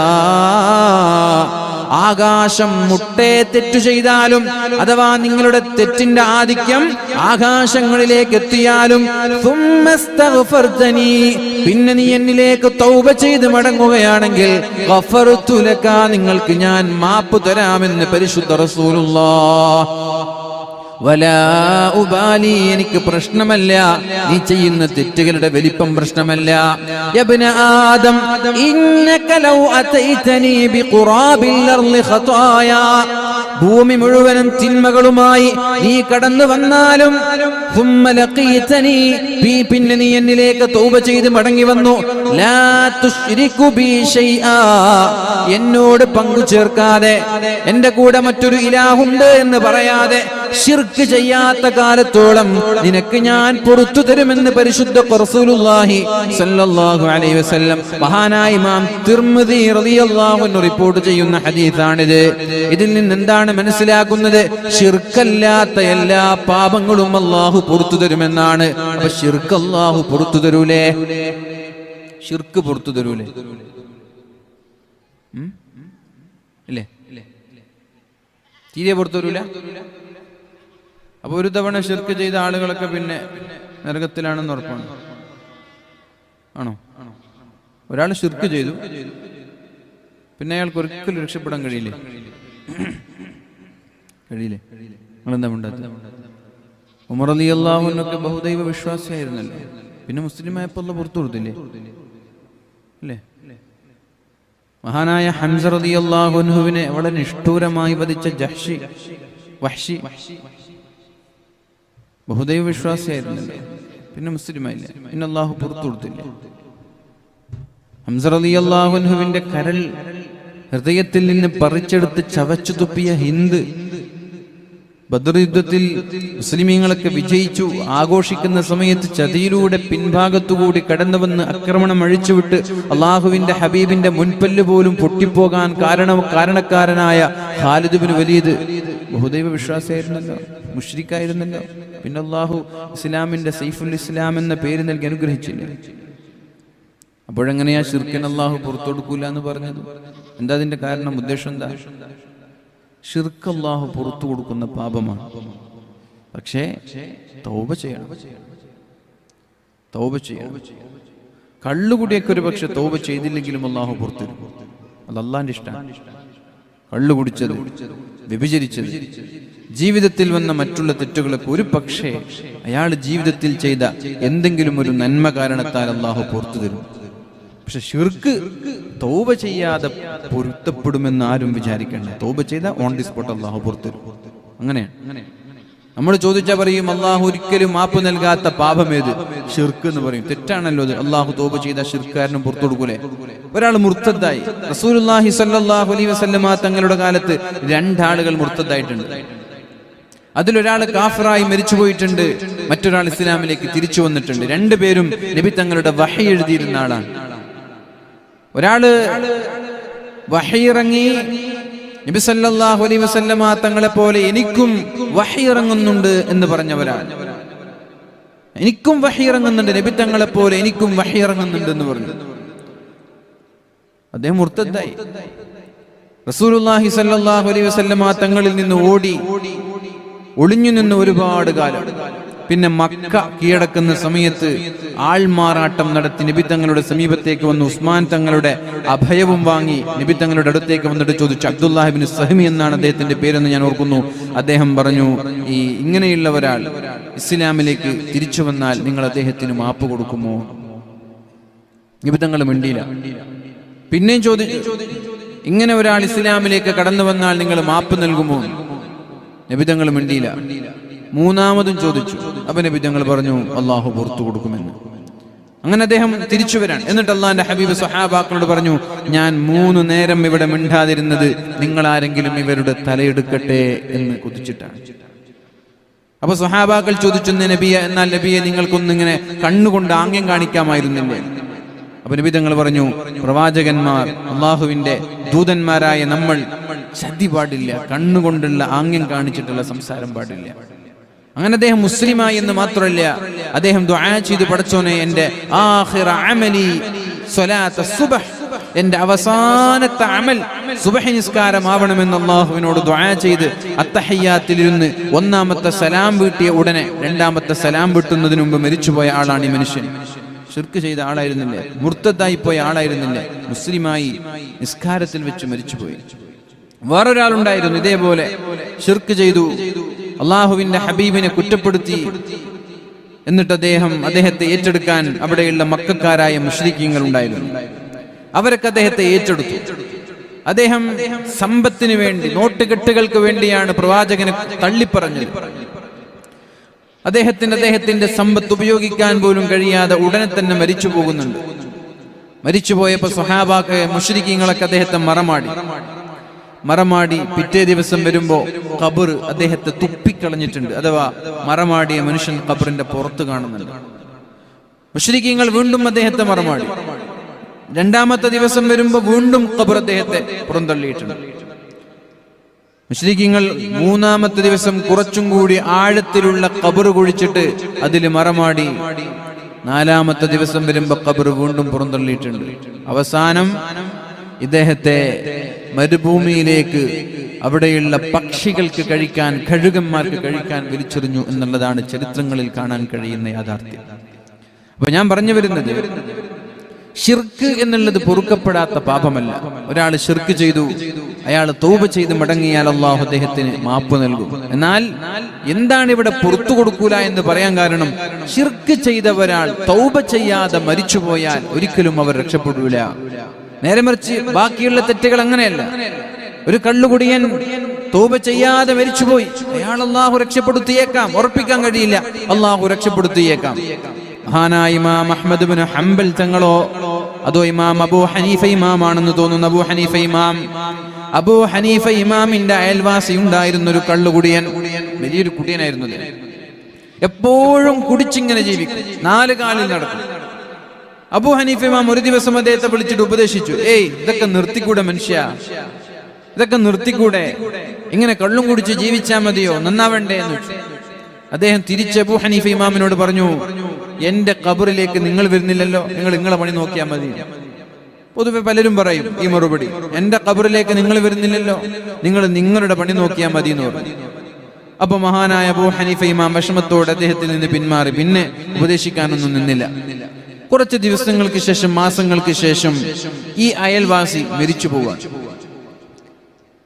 ആകാശം മുട്ടേ തെറ്റു ചെയ്താലും, അഥവാ നിങ്ങളുടെ തെറ്റിന്റെ ആധിക്യം ആകാശങ്ങളിലേക്ക് എത്തിയാലും, സുമ്മസ്തഗ്ഫർതനി, പിന്നെ നീ എന്നിലേക്ക് തൗബ ചെയ്ത് മടങ്ങുകയാണെങ്കിൽ, ഗഫർതു ലക, നിങ്ങൾക്ക് ഞാൻ മാപ്പ് തരാമെന്ന് പരിശുദ്ധ റസൂലുള്ളാഹ്. വലാ ഉബാലി, എനിക്ക് പ്രശ്നമല്ല, നീ ചെയ്യുന്ന തെറ്റുകളുടെ വലിപ്പം പ്രശ്നമല്ല. യബ്ന ആദം, ഇന്നക ലൗ അതൈതനി ബിഖുറാബിൽ അർളി ഖതായാ, ഭൂമി മുഴുവനും തിന്മകളുമായി നീ കടന്നു വന്നാലും, സുമ്മ ലഖീതനി, പിന്നെ നീ എന്നിലേക്ക് തൗബ ചെയ്ത് മടങ്ങി വന്നു, ലാ തുശ്രികു ബി ശൈആ, എന്നോട് പങ്കു ചേർക്കാതെ, എന്റെ കൂടെ മറ്റൊരു ഇലാഹുണ്ട് എന്ന് പറയാതെ, ശിർക്ക് ചെയ്യാത്ത കാലത്തോളം നിനക്ക് ഞാൻ പുറത്തു തരുമെന്ന് പരിശുദ്ധ റസൂലുള്ളാഹി സ്വല്ലല്ലാഹു അലൈഹി വസല്ലം. മഹാനായ ഇമാം തിർമിദി റളിയല്ലാഹു അൻഹു റിപ്പോർട്ട് ചെയ്യുന്ന ഹദീസാണിത്. ഇതിൽ നിന്ന് എന്താണ് മനസ്സിലാക്കുന്നത്? ശിർക്കല്ലാത്ത എല്ലാ പാപങ്ങളും അല്ലാഹു പുറത്തു തരുമെന്നാണ്. അപ്പൊ ശിർക്ക് അല്ലാഹു പുറത്തു തരൂലേ? ശിർക്ക് പുറത്തു തരൂലേ? ഇല്ലേ? തീരെ പുറത്തു തരൂല. അപ്പൊ ഒരു തവണ ശിർക്ക് ചെയ്ത ആളുകളൊക്കെ പിന്നെ നരകത്തിലാണെന്ന് ഉറപ്പാണ്. ആണോ? ഒരാൾ ശിർക്ക് ചെയ്തു, പിന്നെ അയാൾക്ക് ഒരിക്കലും രക്ഷപ്പെടാൻ കഴിയില്ലേ? നിങ്ങളെന്താ ഉണ്ടായത്? ഉമർ റളിയല്ലാഹു അൻഹു ബഹുദൈവ വിശ്വാസിയായിരുന്നല്ലോ. പിന്നെ മുസ്ലിമായപ്പോൾ അല്ലാഹു പുറത്തു കൊടുത്തില്ലേ? അല്ലേ? മഹാനായ ഹംസ റളിയല്ലാഹു അൻഹുവിനെ വളരെ നിഷ്ഠൂരമായി വധിച്ച വഹ്ശി ബഹുദൈവ വിശ്വാസിയായിരുന്നല്ലോ. പിന്നെ മുസ്ലിമായില്ല, പിന്നെ അല്ലാഹു പുറത്തു കൊടുത്തില്ല. ഹംസ റളിയല്ലാഹു അൻഹുവിന്റെ കരൾ ഹൃദയത്തിൽ നിന്ന് പറിച്ചെടുത്ത് ചവച്ചു തുപ്പിയ ഹിന്ദ് ബദർ യുദ്ധത്തിൽ മുസ്ലിമീങ്ങളൊക്കെ വിജയിച്ചു ആഘോഷിക്കുന്ന സമയത്ത് ചതിയിലൂടെ പിൻഭാഗത്തുകൂടി കടന്നു വന്ന് ആക്രമണം അഴിച്ചുവിട്ട് അള്ളാഹുവിന്റെ ഹബീബിന്റെ മുൻപല്ല് പോലും പൊട്ടിപ്പോകാൻ കാരണക്കാരനായ ഖാലിദ് ബിൻ വലീദ് ബഹുദൈവ വിശ്വാസിയായിരുന്നല്ലോ, മുശ്രിക്കായിരുന്നല്ലോ. പിന്നെ അള്ളാഹു ഇസ്ലാമിന്റെ സൈഫുൽ ഇസ്ലാം എന്ന പേര് നൽകി അനുഗ്രഹിച്ചില്ല. അപ്പോഴെങ്ങനെയാ ശിർക്കിന് അള്ളാഹു പുറത്തു കൊടുക്കൂല എന്ന് പറഞ്ഞത്? എന്താ അതിന്റെ കാരണം, ഉദ്ദേശം എന്താ? ശിർക്ക് അല്ലാഹു പുറത്തു കൊടുക്കുന്ന പാപമാണ്. പക്ഷേ തൗബ ചെയ്യണം. കള്ളുകുടിയൊക്കെ ഒരു പക്ഷെ തൗബ ചെയ്തില്ലെങ്കിലും അല്ലാഹു പുറത്തു തരും. അത് അല്ലാഹുവിന്റെ ഇഷ്ടമാണ്. കള്ളു കുടിച്ചത്, വ്യഭിചരിച്ചത്, ജീവിതത്തിൽ വന്ന മറ്റുള്ള തെറ്റുകളൊക്കെ ഒരു പക്ഷേ അയാൾ ജീവിതത്തിൽ ചെയ്ത എന്തെങ്കിലും ഒരു നന്മ കാരണത്താൽ അല്ലാഹു പുറത്തു തരും. പക്ഷെ ശിർക്ക് തൗബ ചെയ്യാതെ പൊരുത്തപ്പെടുമെന്ന് ആരും വിചാരിക്കണ്ട. തൗബ ചെയ്ത ഓൺ ദി സ്പോട്ട് അല്ലാഹു പുറത്തു തരും. അങ്ങനെയാണ്. നമ്മൾ ചോദിച്ചാൽ പറയും അല്ലാഹു ഒരിക്കലും മാപ്പ് നൽകാത്ത പാപമേത്? ശിർക്ക് എന്ന് പറയും. തെറ്റാണല്ലോ അത്. അല്ലാഹു തൗബ ചെയ്ത ശിർക്കാരനും പുറത്തു കൊടുക്കൂലേ? ഒരാൾ മുർത്തദ്ദായി. റസൂലുള്ളാഹി സ്വല്ലല്ലാഹു അലൈഹി വസല്ലമ തങ്ങളുടെ കാലത്ത് 2 ആളുകൾ മുർത്തദ്ദായിട്ടുണ്ട്. അതിലൊരാൾ കാഫിറായി മരിച്ചുപോയിട്ടുണ്ട്, മറ്റൊരാൾ ഇസ്ലാമിലേക്ക് തിരിച്ചു വന്നിട്ടുണ്ട്. 2 പേരും നബി തങ്ങളുടെ വഹി എഴുതിയിരുന്ന ആളാണ്. ഒരാള് വഹി ഇറങ്ങി നബി സല്ലല്ലാഹു അലൈഹി വസല്ലമ തങ്ങളെ പോലെ എനിക്കും വഹി ഇറങ്ങുന്നുണ്ട് എന്ന് പറഞ്ഞവരാണ്. എനിക്കും വഹി ഇറങ്ങുന്നുണ്ട്, നബി തങ്ങളെ പോലെ എനിക്കും വഹി ഇറങ്ങുന്നുണ്ട് എന്ന് പറഞ്ഞു. അദ്ദേഹം മുർത്തദ്ദായി. റസൂലുള്ളാഹി സ്വല്ലല്ലാഹു അലൈഹി വസല്ലമ തങ്ങളിൽ നിന്ന് ഒളിഞ്ഞു നിന്ന് ഒരുപാട് കാലം. പിന്നെ മക്ക കീഴടക്കുന്ന സമയത്ത് ആൾമാറാട്ടം നടത്തി നബി തങ്ങളുടെ സമീപത്തേക്ക് വന്ന് ഉസ്മാൻ തങ്ങളുടെ അഭയവും വാങ്ങി നബി തങ്ങളുടെ അടുത്തേക്ക് വന്നിട്ട് ചോദിച്ചു. അബ്ദുല്ലാഹി ഇബ്നു സഹ്മി എന്നാണ് അദ്ദേഹത്തിന്റെ പേരെന്ന് ഞാൻ ഓർക്കുന്നു. അദ്ദേഹം പറഞ്ഞു, ഇങ്ങനെയുള്ള ഒരാൾ ഇസ്ലാമിലേക്ക് തിരിച്ചു വന്നാൽ നിങ്ങൾ അദ്ദേഹത്തിന് മാപ്പ് കൊടുക്കുമോ? നബി തങ്ങൾ മിണ്ടിയില്ല. പിന്നെയും ചോദിച്ചു, ഇങ്ങനെ ഒരാൾ ഇസ്ലാമിലേക്ക് കടന്നു വന്നാൽ നിങ്ങൾ മാപ്പ് നൽകുമോ? നബി തങ്ങൾ മിണ്ടിയില്ല. 3ാമതും ചോദിച്ചു. അപ്പൊ നബി തങ്ങൾ പറഞ്ഞു അല്ലാഹു പുറത്തു കൊടുക്കുമെന്ന്. അങ്ങനെ അദ്ദേഹം തിരിച്ചു വരാൻ. എന്നിട്ട് അല്ലാഹുവിന്റെ ഹബീബ് സ്വഹാബാക്കളോട് പറഞ്ഞു, ഞാൻ 3 നേരം ഇവിടെ മിണ്ടാതിരുന്നത് നിങ്ങൾ ആരെങ്കിലും ഇവരുടെ തലയെടുക്കട്ടെ എന്ന് കുതിച്ചിട്ടാണ്. അപ്പൊ സ്വഹാബാക്കൾ ചോദിച്ചു, എന്നാൽ നബിയെ നിങ്ങൾക്കൊന്നിങ്ങനെ കണ്ണുകൊണ്ട് ആംഗ്യം കാണിക്കാമായിരുന്നില്ലേ? അപ്പൊ നബി തങ്ങൾ പറഞ്ഞു, പ്രവാചകന്മാർ അള്ളാഹുവിന്റെ ദൂതന്മാരായ നമ്മൾ ചതി പാടില്ല, കണ്ണുകൊണ്ടുള്ള ആംഗ്യം കാണിച്ചിട്ടുള്ള സംസാരം പാടില്ല. അങ്ങനെ അദ്ദേഹം മുസ്ലിമായി എന്ന് മാത്രമല്ല, അദ്ദേഹം ദുആ ചെയ്തു, പടച്ചോനെ എന്റെ ആഖിറ അമലി സ്വലാത്ത സുബ്ഹ്, എന്റെ അവസാനത്തെ അമൽ സുബ്ഹ് നിസ്കാരമാവണമെന്ന് അല്ലാഹുവിനോട് ദുആ ചെയ്ത് അത്തഹിയ്യാത്തിലിരുന്ന് 1ാമത്തെ സലാം വീട്ടിയ ഉടനെ 2ാമത്തെ സലാം വീട്ടുന്നതിന് മുമ്പ് മരിച്ചുപോയ ആളാണ് ഈ മനുഷ്യൻ. ശിർക്ക് ചെയ്ത ആളായിരുന്നില്ലേ, മുർത്തദ്ദായി പോയ ആളായിരുന്നില്ലേ, മുസ്ലിമായി നിസ്കാരത്തിൽ വെച്ച് മരിച്ചുപോയി. വേറൊരാളുണ്ടായിരുന്നു ഇതേപോലെ ശിർക്ക് ചെയ്തു, അള്ളാഹുവിന്റെ ഹബീബിനെ കുറ്റപ്പെടുത്തി. എന്നിട്ട് അദ്ദേഹത്തെ ഏറ്റെടുക്കാൻ അവിടെയുള്ള മക്കക്കാരായ മുശ്രിക്കീങ്ങൾ ഉണ്ടായിരുന്നു. അവരൊക്കെ അദ്ദേഹത്തെ ഏറ്റെടുത്തു. അദ്ദേഹം സമ്പത്തിന് വേണ്ടി, നോട്ടുകെട്ടുകൾക്ക് വേണ്ടിയാണ് പ്രവാചകനെ തള്ളിപ്പറഞ്ഞത്. അദ്ദേഹത്തിന്റെ സമ്പത്ത് ഉപയോഗിക്കാൻ പോലും കഴിയാതെ ഉടനെ തന്നെ മരിച്ചു പോകുന്നുണ്ട്. മരിച്ചുപോയപ്പോ സ്വഹാബാക്ക മുശ്രിക്കീങ്ങളൊക്കെ അദ്ദേഹത്തെ മറമാടി പിറ്റേ ദിവസം വരുമ്പോ ഖബർ അദ്ദേഹത്തെ തുപ്പിക്കളഞ്ഞിട്ടുണ്ട്. അഥവാ മറമാടിയ മനുഷ്യൻ ഖബറിന്റെ പുറത്ത് കാണുന്നുണ്ട്. മുശ്രിക്കീങ്ങൾ വീണ്ടും അദ്ദേഹത്തെ മറമാടി. 2ാമത്തെ ദിവസം വരുമ്പോ വീണ്ടും ഖബർ അദ്ദേഹത്തെ പുറന്തള്ളിയിട്ടുണ്ട്. മുശ്രിക്കീങ്ങൾ 3ാമത്തെ ദിവസം കുറച്ചും കൂടി ആഴത്തിലുള്ള ഖബർ കുഴിച്ചിട്ട് അതിൽ മറമാടി. 4ാമത്തെ ദിവസം വരുമ്പോ ഖബർ വീണ്ടും പുറന്തള്ളിയിട്ടുണ്ട്. അവസാനം ഇദ്ദേഹത്തെ മരുഭൂമിയിലേക്ക്, അവിടെയുള്ള പക്ഷികൾക്ക് കഴിക്കാൻ, കഴുകന്മാർക്ക് കഴിക്കാൻ വലിച്ചെറിഞ്ഞു എന്നുള്ളതാണ് ചരിത്രങ്ങളിൽ കാണാൻ കഴിയുന്ന യാഥാർത്ഥ്യം. അപ്പൊ ഞാൻ പറഞ്ഞു വരുന്നത്, ശിർക്ക് എന്നുള്ളത് പൊറുക്കപ്പെടാത്ത പാപമല്ല. ഒരാൾ ശിർക്ക് ചെയ്തു, അയാൾ തൗബ ചെയ്ത് മടങ്ങിയാൽ അല്ലാഹു അദ്ദേഹത്തിന് മാപ്പ് നൽകും. എന്നാൽ എന്താണ് ഇവിടെ പുറത്തു കൊടുക്കൂല എന്ന് പറയാൻ കാരണം, ശിർക്ക് ചെയ്ത ഒരാൾ തൗബ ചെയ്യാതെ മരിച്ചുപോയാൽ ഒരിക്കലും അവർ രക്ഷപ്പെടൂല. നേരെ മറിച്ച് ബാക്കിയുള്ള തെറ്റുകൾ അങ്ങനെയല്ല. ഒരു കള്ളുകുടിയൻ തൗബ ചെയ്യാതെ മരിച്ചുപോയി, അയാൾ അല്ലാഹു രക്ഷപ്പെടുത്തിയേക്കാം, ഉറപ്പിക്കാൻ കഴിയില്ല, അല്ലാഹു രക്ഷപ്പെടുത്തിയേക്കാം. മഹാനായ ഇമാം അഹ്മദ് ഇബ്നു ഹംബൽ തങ്ങളോ അതോ ഇമാം അബൂ ഹനീഫ ഇമാമാണെന്ന് തോന്നുന്നു, അബൂ ഹനീഫ ഇമാം അബൂ ഹനീഫ ഇമാമിന്റെ അയൽവാസി ഉണ്ടായിരുന്ന ഒരു കള്ളുകുടിയൻ, വലിയൊരു കുടിയനായിരുന്നു. എപ്പോഴും കുടിച്ചിങ്ങനെ ജീവിക്കും, 4 കാലിൽ നടക്കും. അബൂ ഹനീഫ ഇമാം ഒരു ദിവസം അദ്ദേഹത്തെ വിളിച്ചിട്ട് ഉപദേശിച്ചു, ഇതൊക്കെ നിർത്തിക്കൂടെ മനുഷ്യ, ഇതൊക്കെ നിർത്തിക്കൂടെ, ഇങ്ങനെ കള്ളും കുടിച്ച് ജീവിച്ചാൽ മതിയോ, നന്നാവണ്ടേ എന്ന് വെച്ചു. അദ്ദേഹം തിരിച്ച് അബൂ ഹനീഫ ഇമാമിനോട് പറഞ്ഞു, എന്റെ ഖബറിലേക്ക് നിങ്ങൾ വരുന്നില്ലല്ലോ, നിങ്ങൾ നിങ്ങളെ പണി നോക്കിയാൽ മതി. പൊതുവെ പലരും പറയും ഈ മറുപടി, എന്റെ ഖബറിലേക്ക് നിങ്ങൾ വരുന്നില്ലല്ലോ, നിങ്ങൾ നിങ്ങളുടെ പണി നോക്കിയാൽ മതി എന്ന് പറഞ്ഞു. അപ്പൊ മഹാനായ അബൂ ഹനീഫ ഇമാം വിഷമത്തോടെ അദ്ദേഹത്തിൽ നിന്ന് പിന്മാറി, പിന്നെ ഉപദേശിക്കാനൊന്നും നിന്നില്ല. കുറച്ച് ദിവസങ്ങൾക്ക് ശേഷം, മാസങ്ങൾക്ക് ശേഷം ഈ അയൽവാസി മരിച്ചു പോവാൻ.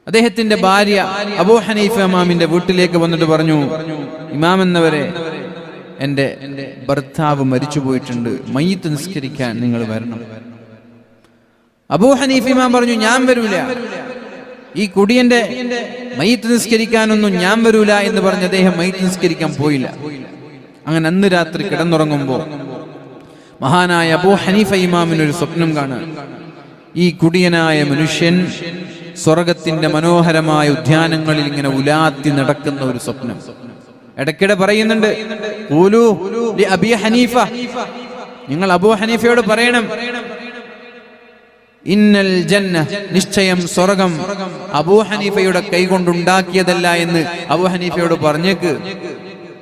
അദ്ദേഹത്തിന്റെ ഭാര്യ അബൂ ഹനീഫ ഇമാമിന്റെ വീട്ടിലേക്ക് വന്നിട്ട് പറഞ്ഞു, ഇമാം എന്നവരെ, എന്റെ ഭർത്താവ് മരിച്ചു പോയിട്ടുണ്ട്, മയ്യിത്ത് നിസ്കരിക്കാൻ നിങ്ങൾ വരണം. അബൂ ഹനീഫ ഇമാം പറഞ്ഞു, ഞാൻ വരൂല, ഈ കുടിയന്റെ മയ്യിത്ത് നിസ്കരിക്കാനൊന്നും ഞാൻ വരൂല എന്ന് പറഞ്ഞ് അദ്ദേഹം മയ്യിത്ത് നിസ്കരിക്കാൻ പോയില്ല. അങ്ങനെ അന്ന് രാത്രി കിടന്നുറങ്ങുമ്പോ മഹാനായ അബൂ ഹനീഫ ഇമാമിനൊരു സ്വപ്നം കാണാൻ. ഈ കുടിയനായ മനുഷ്യൻ സ്വർഗത്തിന്റെ മനോഹരമായ ഉദ്യാനങ്ങളിൽ ഇങ്ങനെ ഉലാത്തി നടക്കുന്ന ഒരു സ്വപ്നം. ഇടയ്ക്കിടെ പറയുന്നുണ്ട്, ഖൂലൂ ലി അബീ ഹനീഫ, നിങ്ങൾ അബൂ ഹനീഫയോട് പറയണം, ഇന്നൽ ജന്ന, നിശ്ചയം സ്വർഗം അബൂ ഹനീഫയുടെ കൈകൊണ്ടുണ്ടാക്കിയതല്ല എന്ന് അബൂ ഹനീഫയോട് പറഞ്ഞേക്ക്.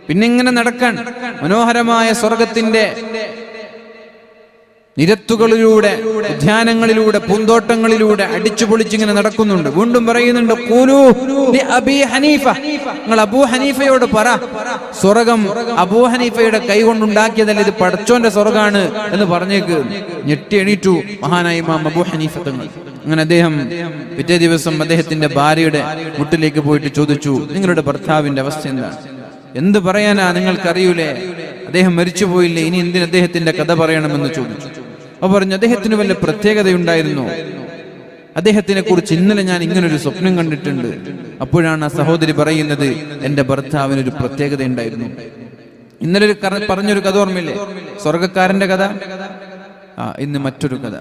പിന്നെ ഇങ്ങനെ നടക്കാൻ മനോഹരമായ സ്വർഗത്തിന്റെ നിരത്തുകളിലൂടെ, ഉദ്യാനങ്ങളിലൂടെ, പൂന്തോട്ടങ്ങളിലൂടെ അടിച്ചു പൊളിച്ചിങ്ങനെ നടക്കുന്നുണ്ട്. വീണ്ടും പറയുന്നുണ്ട്, ഖൂലൂ ലി അബീ ഹനീഫ, നിങ്ങൾ അബൂ ഹനീഫയോട് പറ, സ്വർഗം അബൂ ഹനീഫയുടെ കൈ കൊണ്ടുണ്ടാക്കിയതല്ല, ഇത് പടച്ചോന്റെ സ്വർഗാണ് എന്ന് പറഞ്ഞേക്ക്. ഞെട്ടി എണീറ്റു മഹാനായ ഇമാം അബൂ ഹനീഫ തങ്ങൾ. അങ്ങനെ അദ്ദേഹം പിറ്റേ ദിവസം അദ്ദേഹത്തിന്റെ ഭാര്യയുടെ വീട്ടിലേക്ക് പോയിട്ട് ചോദിച്ചു, നിങ്ങളുടെ ഭർത്താവിന്റെ അവസ്ഥ എന്താണ്? എന്ത് പറയാനാ, നിങ്ങൾക്കറിയൂലേ, അദ്ദേഹം മരിച്ചുപോയില്ലേ, ഇനി എന്തിന് അദ്ദേഹത്തിന്റെ കഥ പറയണമെന്ന് ചോദിച്ചു. അവർ പറഞ്ഞു, അദ്ദേഹത്തിന് വല്ല പ്രത്യേകതയുണ്ടായിരുന്നു, അദ്ദേഹത്തിനെ കുറിച്ച് ഇന്നലെ ഞാൻ ഇങ്ങനൊരു സ്വപ്നം കണ്ടിട്ടുണ്ട്. അപ്പോഴാണ് ആ സഹോദരി പറയുന്നത്, എന്റെ ഭർത്താവിനൊരു പ്രത്യേകത ഉണ്ടായിരുന്നു. ഇന്നലെ പറഞ്ഞൊരു കഥ ഓർമ്മയില്ലേ, സ്വർഗക്കാരന്റെ കഥ. ഇന്ന് മറ്റൊരു കഥ.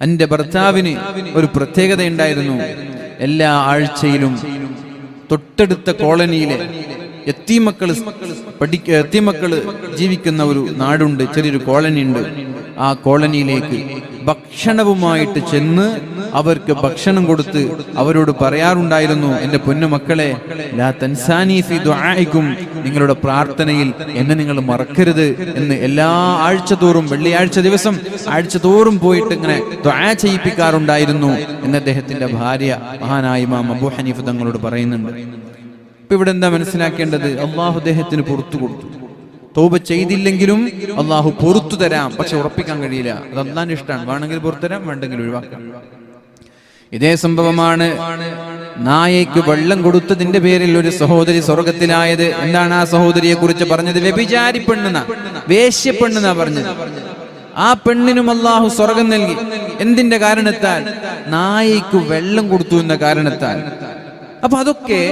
എന്റെ ഭർത്താവിന് ഒരു പ്രത്യേകത ഉണ്ടായിരുന്നു. എല്ലാ ആഴ്ചയിലും തൊട്ടടുത്ത കോളനിയിലെ എത്തീമക്കള് ജീവിക്കുന്ന ഒരു നാടുണ്ട്, ചെറിയൊരു കോളനി ഉണ്ട്. ആ കോളനിയിലേക്ക് ഭക്ഷണവുമായിട്ട് ചെന്ന് അവർക്ക് ഭക്ഷണം കൊടുത്ത് അവരോട് പറയാറുണ്ടായിരുന്നു, എന്റെ പൊന്നുമക്കളെ, ലാ തൻസാനി ഫി ദുആഇകും, നിങ്ങളുടെ പ്രാർത്ഥനയിൽ എന്നെ നിങ്ങൾ മറക്കരുത് എന്ന് എല്ലാ ആഴ്ചതോറും, വെള്ളിയാഴ്ച ദിവസം ആഴ്ചതോറും പോയിട്ട് ഇങ്ങനെ ദുആ ചെയ്യിപ്പിക്കാറുണ്ടായിരുന്നു എന്ന് അദ്ദേഹത്തിന്റെ ഭാര്യ മഹാനായ ഇമാം അബൂ ഹനീഫ തങ്ങളോട് പറയുന്നുണ്ട്. ഇപ്പൊ ഇവിടെ എന്താ മനസ്സിലാക്കേണ്ടത്? അള്ളാഹു അദ്ദേഹത്തിന് പുറത്തു കൊടുത്തു. തൗബ ചെയ്തില്ലെങ്കിലും അള്ളാഹു പുറത്തു തരാം, പക്ഷെ ഉറപ്പിക്കാൻ കഴിയില്ല. അത് അള്ളാഹിന്റെ ഇഷ്ടമാണ്, വേണമെങ്കിൽ പുറത്തു തരാം, വേണ്ടെങ്കിൽ ഒഴിവാക്കാം. ഇതേ സംഭവമാണ് നായയ്ക്ക് വെള്ളം കൊടുത്തതിന്റെ പേരിൽ ഒരു സഹോദരി സ്വർഗത്തിലായത്. എന്താണ് ആ സഹോദരിയെ കുറിച്ച് പറഞ്ഞത്? വ്യഭിചാരി പെണ്ണെന്ന, വേശ്യപ്പെണ്ണെന്നാ പറഞ്ഞത്. ആ പെണ്ണിനും അള്ളാഹു സ്വർഗം നൽകി. എന്തിന്റെ കാരണത്താൽ? നായയ്ക്ക് വെള്ളം കൊടുത്തു എന്ന കാരണത്താൽ. അപ്പൊ അതൊക്കെ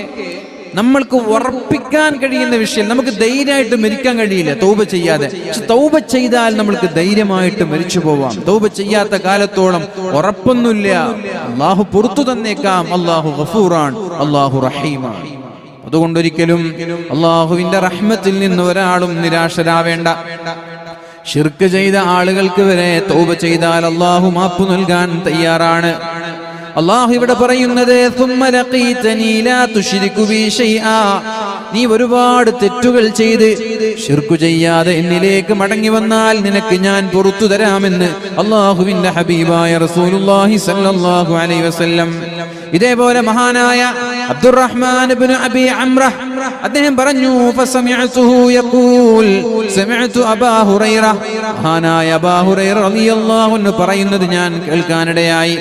നമ്മൾക്ക് ഉറപ്പിക്കാൻ കഴിയുന്ന വിഷയം. നമുക്ക് ധൈര്യമായിട്ട് മരിക്കാൻ കഴിയില്ല തൗബ ചെയ്യാതെ. പക്ഷെ തൗബ ചെയ്താൽ നമ്മൾക്ക് ധൈര്യമായിട്ട് മരിച്ചു പോവാം. തൗബ ചെയ്യാത്ത കാലത്തോളം ഉറപ്പൊന്നുമില്ല. അള്ളാഹു പുറത്തു തന്നേക്കാം. അള്ളാഹു ഗഫൂറാൻ, അള്ളാഹു റഹീമാണ്. അതുകൊണ്ടൊരിക്കലും അള്ളാഹുവിന്റെ റഹ്മത്തിൽ നിന്ന് ഒരാളും നിരാശരാവേണ്ട. ശിർക്ക് ചെയ്ത ആളുകൾക്ക് വരെ തൗബ ചെയ്താൽ അള്ളാഹു മാപ്പ് നൽകാൻ തയ്യാറാണ്. അള്ളാഹു ഇവിടെ പറയുന്നത്, നീ ഒരുപാട് തെറ്റുകൾ ചെയ്ത് ശിർക്ക് ചെയ്യാതെ എന്നിലേക്ക് മടങ്ങി വന്നാൽ നിനക്ക് ഞാൻ പുറത്തു തരാമെന്ന് അള്ളാഹുവിന്റെ ഹബീബായ റസൂലുള്ളാഹി സ്വല്ലല്ലാഹു അലൈഹി വസല്ലം. ഇതേപോലെ മഹാനായ അബ്ദുറഹ്മാൻ ഇബ്നു അബി അംറ അദ്ദേഹം പറഞ്ഞു, ഫസമിഅതുഹു യഖൂൽ സമിഅതു അബാ ഹുറൈറ, മഹാനായ അബൂ ഹുറൈറ റളിയല്ലാഹു അൻഹു പറയുന്നത് ഞാൻ കേൾക്കാനിടയായി.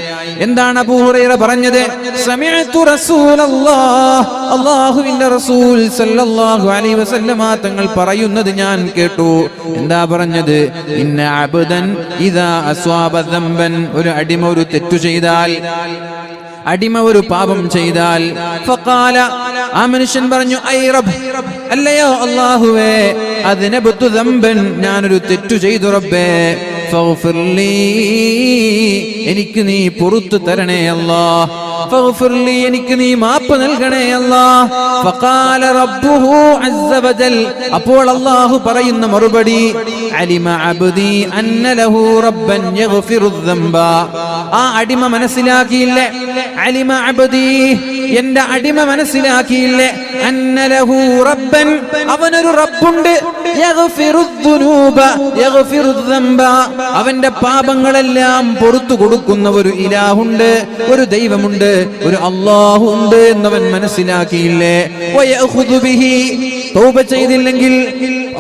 എന്താണ് അബൂ ഹുറൈറ പറഞ്ഞത്? സമിഅതു റസൂലല്ലാഹ്, അല്ലാഹുവിന്റെ റസൂൽ സല്ലല്ലാഹു അലൈഹി വസല്ലമ തങ്ങൾ പറയുന്നത് ഞാൻ കേട്ടു. എന്താ പറഞ്ഞത്? ഇന്ന അബ്ദൻ ഇദാ അസ്വാബ ദംബൻ, ഒരു അടിമ ഒരു തെറ്റു ചെയ്താൽ, അടിമ ഒരു പാപം ചെയ്താൽ, ഫഖാല, ആ മനുഷ്യൻ പറഞ്ഞു, ഐ റബ്ബ്, അല്ലയോ അല്ലാഹുവേ, അദ്നബതു ദംബൻ, ഞാനൊരു തെറ്റു ചെയ്തു റബ്ബേ, ഫഗ്ഫിർലി, എനിക്ക് നീ പുറത്തു തരണേ അല്ലാഹ്. ഫഗ്ഫിർലി എനിക്ക് നീ മാപ്പ് നൽകണേ അല്ലാഹ്. ഫഖാല റബ്ബുഹു അസ്സ വജൽ അപ്പോൾ അല്ലാഹു പറയുന്ന മറുപടി അലിമ അബ്ദി അന്ന ലഹു റബ്ബൻ യഗ്ഫിറു ദംബ. ആ അടിമ മനസ്സിലാക്കിയില്ലേ, അലിമ അബ്ദി എന്റെ അടിമ മനസ്സിലാക്കിയില്ലേ, അന്ന ലഹു റബ്ബൻ അവനൊരു റബ്ബുണ്ട്, യഗ്ഫിറു ദുനൂബ യഗ്ഫിറു ദംബ അവന്റെ പാപങ്ങളെല്ലാം പുറത്തു കൊടുക്കുന്ന ഒരു ഇലാഹുണ്ട്, ഒരു ദൈവമുണ്ട്, ഒരു അല്ലാഹു ഉണ്ട് എന്നവൻ മനസ്സിലാക്കിയില്ലേ. വയഖുദു ബിഹി തൗബ ചെയ്തില്ലെങ്കിൽ,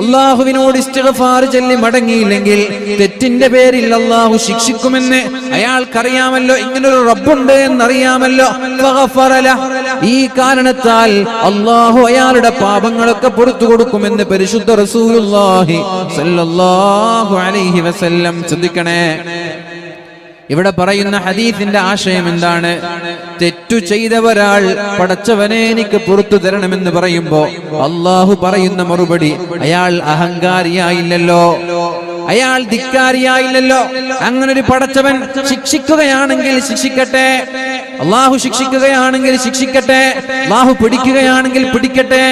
അല്ലാഹുവിനോട് ഇസ്തിഗ്ഫാർ ചൊല്ലി മടങ്ങിയില്ലെങ്കിൽ തെറ്റിന്റെ പേരിൽ അല്ലാഹു ശിക്ഷിക്കുമെന്ന് അയാൾക്കറിയാമല്ലോ, ഇങ്ങനൊരു റബ്ബുണ്ട് എന്നറിയാമല്ലോ. ഈ കാരണത്താൽ അല്ലാഹു അയാളുടെ പാപങ്ങളൊക്കെ പുറത്തു കൊടുക്കുമെന്ന് പരിശുദ്ധ റസൂലുള്ളാഹി സ്വല്ലല്ലാഹു അലൈഹി വസല്ലം. ശ്രദ്ധിക്കണേ, ഇവിടെ പറയുന്ന ഹദീസിന്റെ ആശയം എന്താണ്? തെറ്റു ചെയ്ത ഒരാൾ പടച്ചവനെ എനിക്ക് പുറത്തു തരണമെന്ന് പറയുമ്പോ അല്ലാഹു പറയുന്ന മറുപടി, അയാൾ അഹങ്കാരിയായില്ലല്ലോ, അയാൾ ധിക്കാരിയായില്ലല്ലോ. അങ്ങനൊരു പടച്ചവൻ ശിക്ഷിക്കുകയാണെങ്കിൽ ശിക്ഷിക്കട്ടെ, അല്ലാഹു ശിക്ഷിക്കുകയാണെങ്കിൽ ശിക്ഷിക്കട്ടെ, അല്ലാഹു പിടിക്കുകയാണെങ്കിൽ പിടിക്കട്ടെ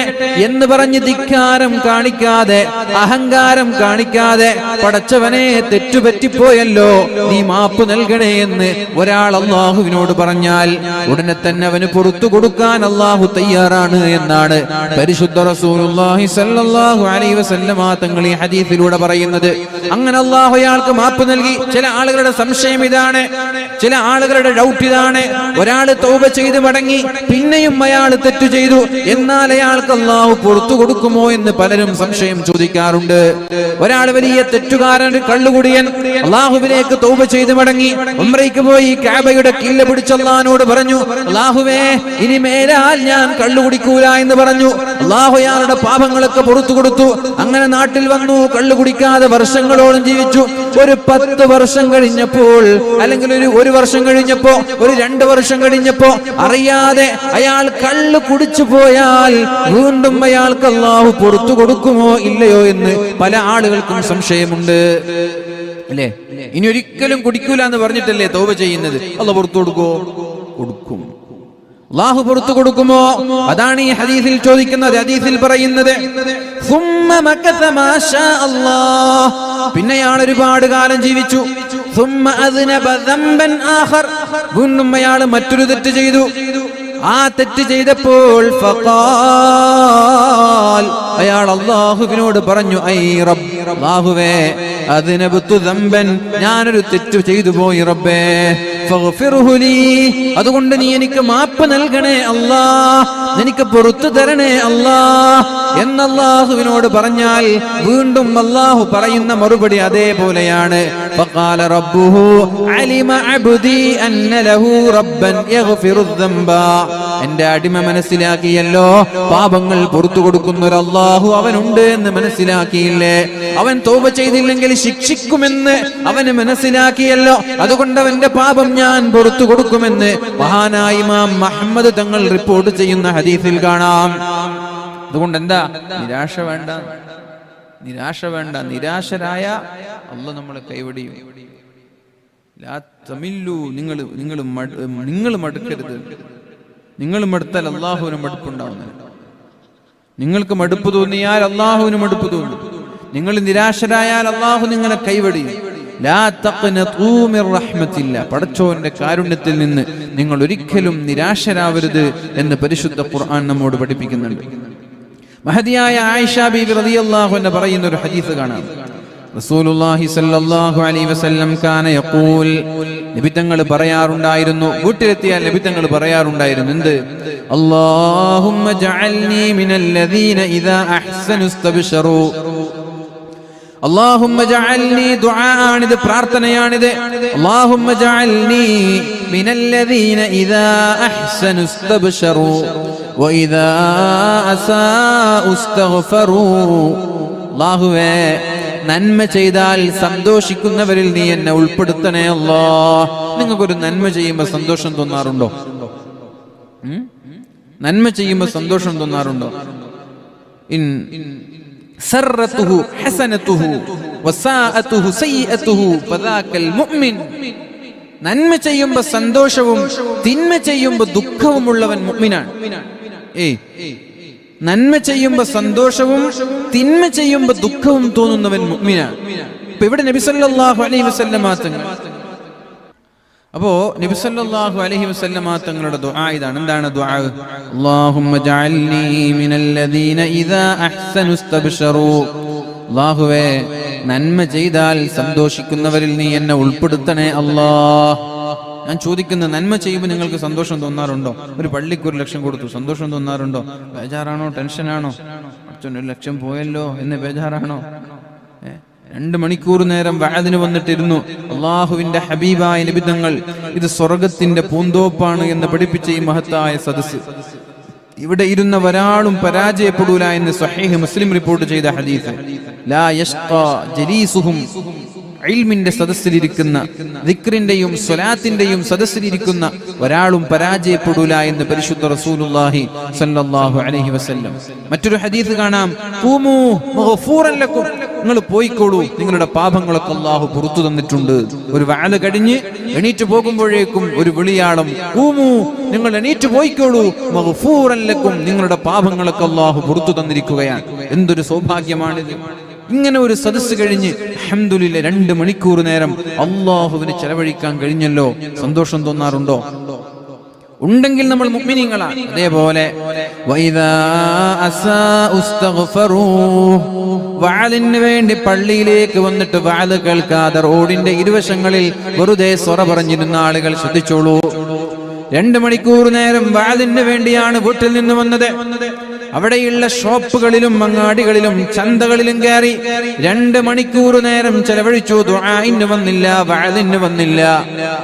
എന്ന് പറഞ്ഞ് ധിക്കാരം കാണിക്കാതെ, അഹങ്കാരം കാണിക്കാതെ, പടച്ചവനെ തെറ്റുപറ്റിപ്പോയല്ലോ നീ മാപ്പ് നൽകണേ എന്ന് ഒരാൾ അല്ലാഹുവിനോട് പറഞ്ഞാൽ ഉടനെ തന്നെ അവന് പുറത്തു കൊടുക്കാൻ അല്ലാഹു തയ്യാറാണ് എന്നാണ് പരിശുദ്ധ റസൂലുള്ളാഹി സ്വല്ലല്ലാഹു അലൈഹി വസല്ലമ തങ്ങൾ ഈ ഹദീസിലൂടെ പറയുന്നത്. അങ്ങനെ അല്ലാഹു അയാൾക്ക് മാപ്പ് നൽകി. ചില ആളുകളുടെ സംശയം ഇതാണ്, ചില ആളുകളുടെ ഡൗട്ട് ഇതാണ്, ഒരാൾ തൗബ ചെയ്ത് മടങ്ങി പിന്നെയും അയാൾ തെറ്റു ചെയ്തു, എന്നാൽ അയാൾക്ക് അല്ലാഹു പുറത്തു കൊടുക്കുമോ എന്ന് പലരും സംശയം ചോദിക്കാറുണ്ട്. ഒരാൾ വലിയ തെറ്റുകാരൻ, ഒരു കള്ളുകുടിയൻ, അല്ലാഹുവിലേക്ക് തൗബ ചെയ്ത് മടങ്ങി ഉംറയ്ക്ക് പോയി കഅബയുടെ കില്ല പിടിച്ച് അല്ലാഹുവോട് പറഞ്ഞു, അല്ലാഹുവേ ഇനി മേലാൽ ഞാൻ കള്ളു കുടിക്കൂല എന്ന് പറഞ്ഞു. അല്ലാഹു അയാളുടെ പാപങ്ങളൊക്കെ പുറത്തു കൊടുത്തു. അങ്ങനെ നാട്ടിൽ വന്നു, കള്ളു കുടിക്കാതെ വർഷങ്ങളോളം ജീവിച്ചു. ഒരു 10 വർഷം കഴിഞ്ഞപ്പോൾ, അല്ലെങ്കിൽ ഒരു വർഷം കഴിഞ്ഞപ്പോ, ഒരു 2 വർഷം കഴിഞ്ഞപ്പോ അറിയാതെ അയാൾ കള്ളു കുടിച്ചു പോയാൽ വീണ്ടും അയാൾക്ക് അല്ലാഹു പുറത്തു കൊടുക്കുമോ ഇല്ലയോ എന്ന് പല ആളുകൾക്കും സംശയമുണ്ട്, അല്ലേ? ഇനി ഒരിക്കലും കുടിക്കൂല എന്ന് പറഞ്ഞിട്ടല്ലേ തൗബ ചെയ്യുന്നത്. അല്ലാഹു പുറത്തു കൊടുക്കുമോ? കൊടുക്കും. അല്ലാഹു പുറത്തു കൊടുക്കുമോ? അതാണ് ഈ ഹദീസിൽ ചോദിക്കുന്നത്, ഹദീസിൽ പറയുന്നത്. പിന്നെ അയാൾ ഒരുപാട് കാലം ജീവിച്ചു. വീണ്ടും അയാൾ മറ്റൊരു തെറ്റ് ചെയ്തു. ആ തെറ്റ് ചെയ്തപ്പോൾ അയാൾ അല്ലാഹുവിനോട് പറഞ്ഞു, ഐ റബ്ബ്, അല്ലാഹുവേ അദ്നബതു ദംബൻ, ഞാനൊരു തെറ്റ് ചെയ്തു പോയി റബ്ബേ, ഫഗ്ഫിർഹു ലീ, അതുകൊണ്ട് നീ എനിക്ക് മാപ്പ് നൽകണേ അല്ലാഹ്, എനിക്ക് പുറത്തു തരണേ അല്ലാഹ് എന്ന് അല്ലാഹുവിനോട് പറഞ്ഞാൽ വീണ്ടും അല്ലാഹു പറയുന്ന മറുപടി അതേപോലെയാണ്. ഫഖാല റബ്ബുഹു അലിമ അബ്ദി അന്ന ലഹു റബ്ബൻ യഗ്ഫിറു ദംബ. എന്റെ അടിമ മനസ്സിലാക്കിയല്ലോ, പാപങ്ങൾ പുറത്തു കൊടുക്കുന്ന ഒരു അല്ലാഹു അവനുണ്ട് എന്ന് മനസ്സിലാക്കിയില്ലേ, അവൻ തൗബ ചെയ്തില്ലെങ്കിൽ ശിക്ഷിക്കുമെന്ന് അവന് മനസ്സിലാക്കിയല്ലോ, അതുകൊണ്ട് അവന്റെ പാപം ഞാൻ പുറത്തു കൊടുക്കുമെന്ന് മഹാനായ ഇമാം മുഹമ്മദ് തങ്ങൾ റിപ്പോർട്ട് ചെയ്യുന്ന ഹദീസിൽ കാണാം. അതുകൊണ്ട് എന്താ, നിരാശ വേണ്ട, നിരാശ വേണ്ട. നിരാശരായ അല്ലാഹു നമ്മളെ കൈവടിയും. ലാ തമില്ലു, നിങ്ങൾ മടുക്കരുത്. നിങ്ങൾ മടുത്താൽ അല്ലാഹുവിന് മടുപ്പുണ്ടാവുന്നത്. നിങ്ങൾക്ക് മടുപ്പ് തോന്നിയാൽ അല്ലാഹുവിന് മടുപ്പ് തോന്നും. നിങ്ങൾ നിരാശരായാൽ അല്ലാഹു നിങ്ങളെ കൈവടിയും. ലാ തഖ്നതു മിർ റഹ്മത്തില്ലാ, പടച്ചോന്റെ കാരുണ്യത്തിൽ നിന്ന് നിങ്ങൾ ഒരിക്കലും നിരാശരാവരുത് എന്ന് പരിശുദ്ധ ഖുർആൻ നമ്മോട് പഠിപ്പിക്കുന്നുണ്ട്. മഹദിയായ ആയിഷ ബീബി റളിയല്ലാഹു അൻഹ പറയുന്ന ഒരു ഹദീസ് കാണാം. റസൂലുള്ളാഹി സ്വല്ലല്ലാഹു അലൈഹി വസല്ലം കാന യഖൂൽ, നബി തങ്ങൾ പറയാറുണ്ടായിരുന്നു, വീട്ടിലെത്തിയാൽ നബി തങ്ങൾ പറയാറുണ്ടായിരുന്നു, എന്ത്? അല്ലാഹുമ്മ ജഅൽനി മിനല്ലദീന ഇദാ അഹ്സനു ഇസ്തബ്ശറു. അല്ലാഹുമ്മ ജഅൽനി, ദുആആണിത്, പ്രാർത്ഥനയാണിത്. അല്ലാഹുമ്മ ജഅൽനി മിനല്ലദീന ഇദാ അഹ്സനു ഇസ്തബ്ശറു വഇദാ അസാഉ ഇസ്തഗ്ഫറു. അല്ലാഹുവേ, നന്മ ചെയ്താൽ സന്തോഷിക്കുന്നവരിൽ നീ എന്നെ ഉൾപ്പെടുത്തണേ അല്ലാഹ്. നിങ്ങൾക്കൊരു നന്മ ചെയ്യുമ്പോൾ സന്തോഷം തോന്നാറുണ്ടോ? നന്മ ചെയ്യുമ്പോൾ സന്തോഷം തോന്നാറുണ്ടോ? സറത്തുഹു ഹസനത്തുഹു വസാഅത്തുഹു സയ്യിഅത്തുഹു ഫദാകൽ മുഅ്മിൻ. നന്മ ചെയ്യുമ്പോ സന്തോഷവും തിന്മ ചെയ്യുമ്പോ ദുഃഖവുമുള്ളവൻ മുഅ്മിനാണ്. നന്മ ചെയ്യുമ്പോ സന്തോഷവും തിന്മ ചെയ്യുമ്പോ ദുഃഖവും തോന്നുന്നവൻ മുഅ്മിനാണ്. ഇപ്പൊ ഇവിടെ നബി സല്ലല്ലാഹു അലൈഹി വസല്ലമ തങ്ങൾ, അപ്പോ നബി സല്ലല്ലാഹു അലൈഹി വസല്ലമ തങ്ങളുടെ ദുആ ഇതാണ്. എന്താണ് ദുആ? അല്ലാഹുമ്മ ജഅൽനി മിനല്ലദീന ഇദാ അഹ്സനു ഇസ്തബ്ശറൂ. അല്ലാഹുവേ, നന്മ ചെയ്താൽ സന്തോഷിക്കുന്നവരിൽ നീ എന്നെ ഉൾപ്പെടുത്തണേ അല്ലാഹ്. ഞാൻ ചോദിക്കുന്ന, നന്മ ചെയ്യുമ്പോൾ നിങ്ങൾക്ക് സന്തോഷം തോന്നാറുണ്ടോ? ഒരു പള്ളിക്ക് 1 ലക്ഷം കൊടുത്തു, സന്തോഷം തോന്നാറുണ്ടോ? ബേജാറാണോ? ടെൻഷനാണോ? 1 ലക്ഷം പോയല്ലോ എന്ന് ബേജാറാണോ? 2 മണിക്കൂർ നേരം വഅദിന് വന്നിട്ടിരുന്നു. അള്ളാഹുവിന്റെ ഹബീബായ നബി തങ്ങൾ ഇത് സ്വർഗത്തിന്റെ പൂന്തോപ്പാണ് എന്ന് പഠിപ്പിച്ച ഈ മഹത്തായ സദസ്സ്, ഇവിടെ ഇരുന്ന ഒരാളും പരാജയപ്പെടൂല എന്ന് സ്വഹീഹ് മുസ്ലിം റിപ്പോർട്ട് ചെയ്ത ഹദീസ്. ലാ യഷ്ഖാ ജലീസുഹും, ഇൽമിന്റെ സദസ്സിലിരിക്കുന്ന, ദിക്റിന്റെയും സ്വലാത്തിന്റെയും സദസ്സിലിരിക്കുന്ന ഒരാളും പരാജയപ്പെടൂല എന്ന് പരിശുദ്ധ റസൂലുള്ളാഹി സ്വല്ലല്ലാഹു അലൈഹി വസല്ലം. മറ്റൊരു ഹദീസ് കാണാം, ഖൂമൂ മഗ്ഫൂറൻ ലക്കും, നിങ്ങൾ പോയിക്കോളൂ, നിങ്ങളുടെ പാപങ്ങളൊക്കെ അല്ലാഹു പുറത്തു തന്നിട്ടുണ്ട്. ഒരു വഅദ് കഴിഞ്ഞ് എണീറ്റ് പോകുമ്പോഴേക്കും ഒരു വിളിയാളം, ഖൂമൂ, നിങ്ങൾ എണീറ്റ് പോയിക്കോളൂ, മഗ്ഫൂറൻ ലക്കും, നിങ്ങളുടെ പാപങ്ങളൊക്കെ അല്ലാഹു പുറത്തു തന്നിരിക്കുകയാണ്. എന്തൊരു സൗഭാഗ്യമാണിത്! ഇങ്ങനെ ഒരു സദസ്സ് കഴിഞ്ഞ് അൽഹംദുലില്ലാഹ് 2 മണിക്കൂർ നേരം അല്ലാഹുവിനെ ചെലവഴിക്കാൻ കഴിഞ്ഞല്ലോ, സന്തോഷം തോന്നാറുണ്ടോ? ഉണ്ടെങ്കിൽ നമ്മൾ മുഅ്മിനീങ്ങളാണ്. അതേപോലെ വഇദാ അസാഉ ഇസ്തഗ്ഫറൂ, വഅലിന് വേണ്ടി പള്ളിയിലേക്ക് വന്നിട്ട് വഅദ് കേൾക്കാതെ റോഡിന്റെ ഇരുവശങ്ങളിൽ വെറുതെ സ്വറ പറഞ്ഞിരുന്ന ആളുകൾ ശ്രദ്ധിച്ചോളൂ. 2 മണിക്കൂർ നേരം വഅലിന് വേണ്ടിയാണ് വീട്ടിൽ നിന്ന് വന്നത്. അവിടെയുള്ള ഷോപ്പുകളിലും അങ്ങാടികളിലും ചന്തകളിലും കയറി 2 മണിക്കൂർ നേരം ചെലവഴിച്ചു. ദുആഇന് വന്നില്ല, വഅദിന് വന്നില്ല.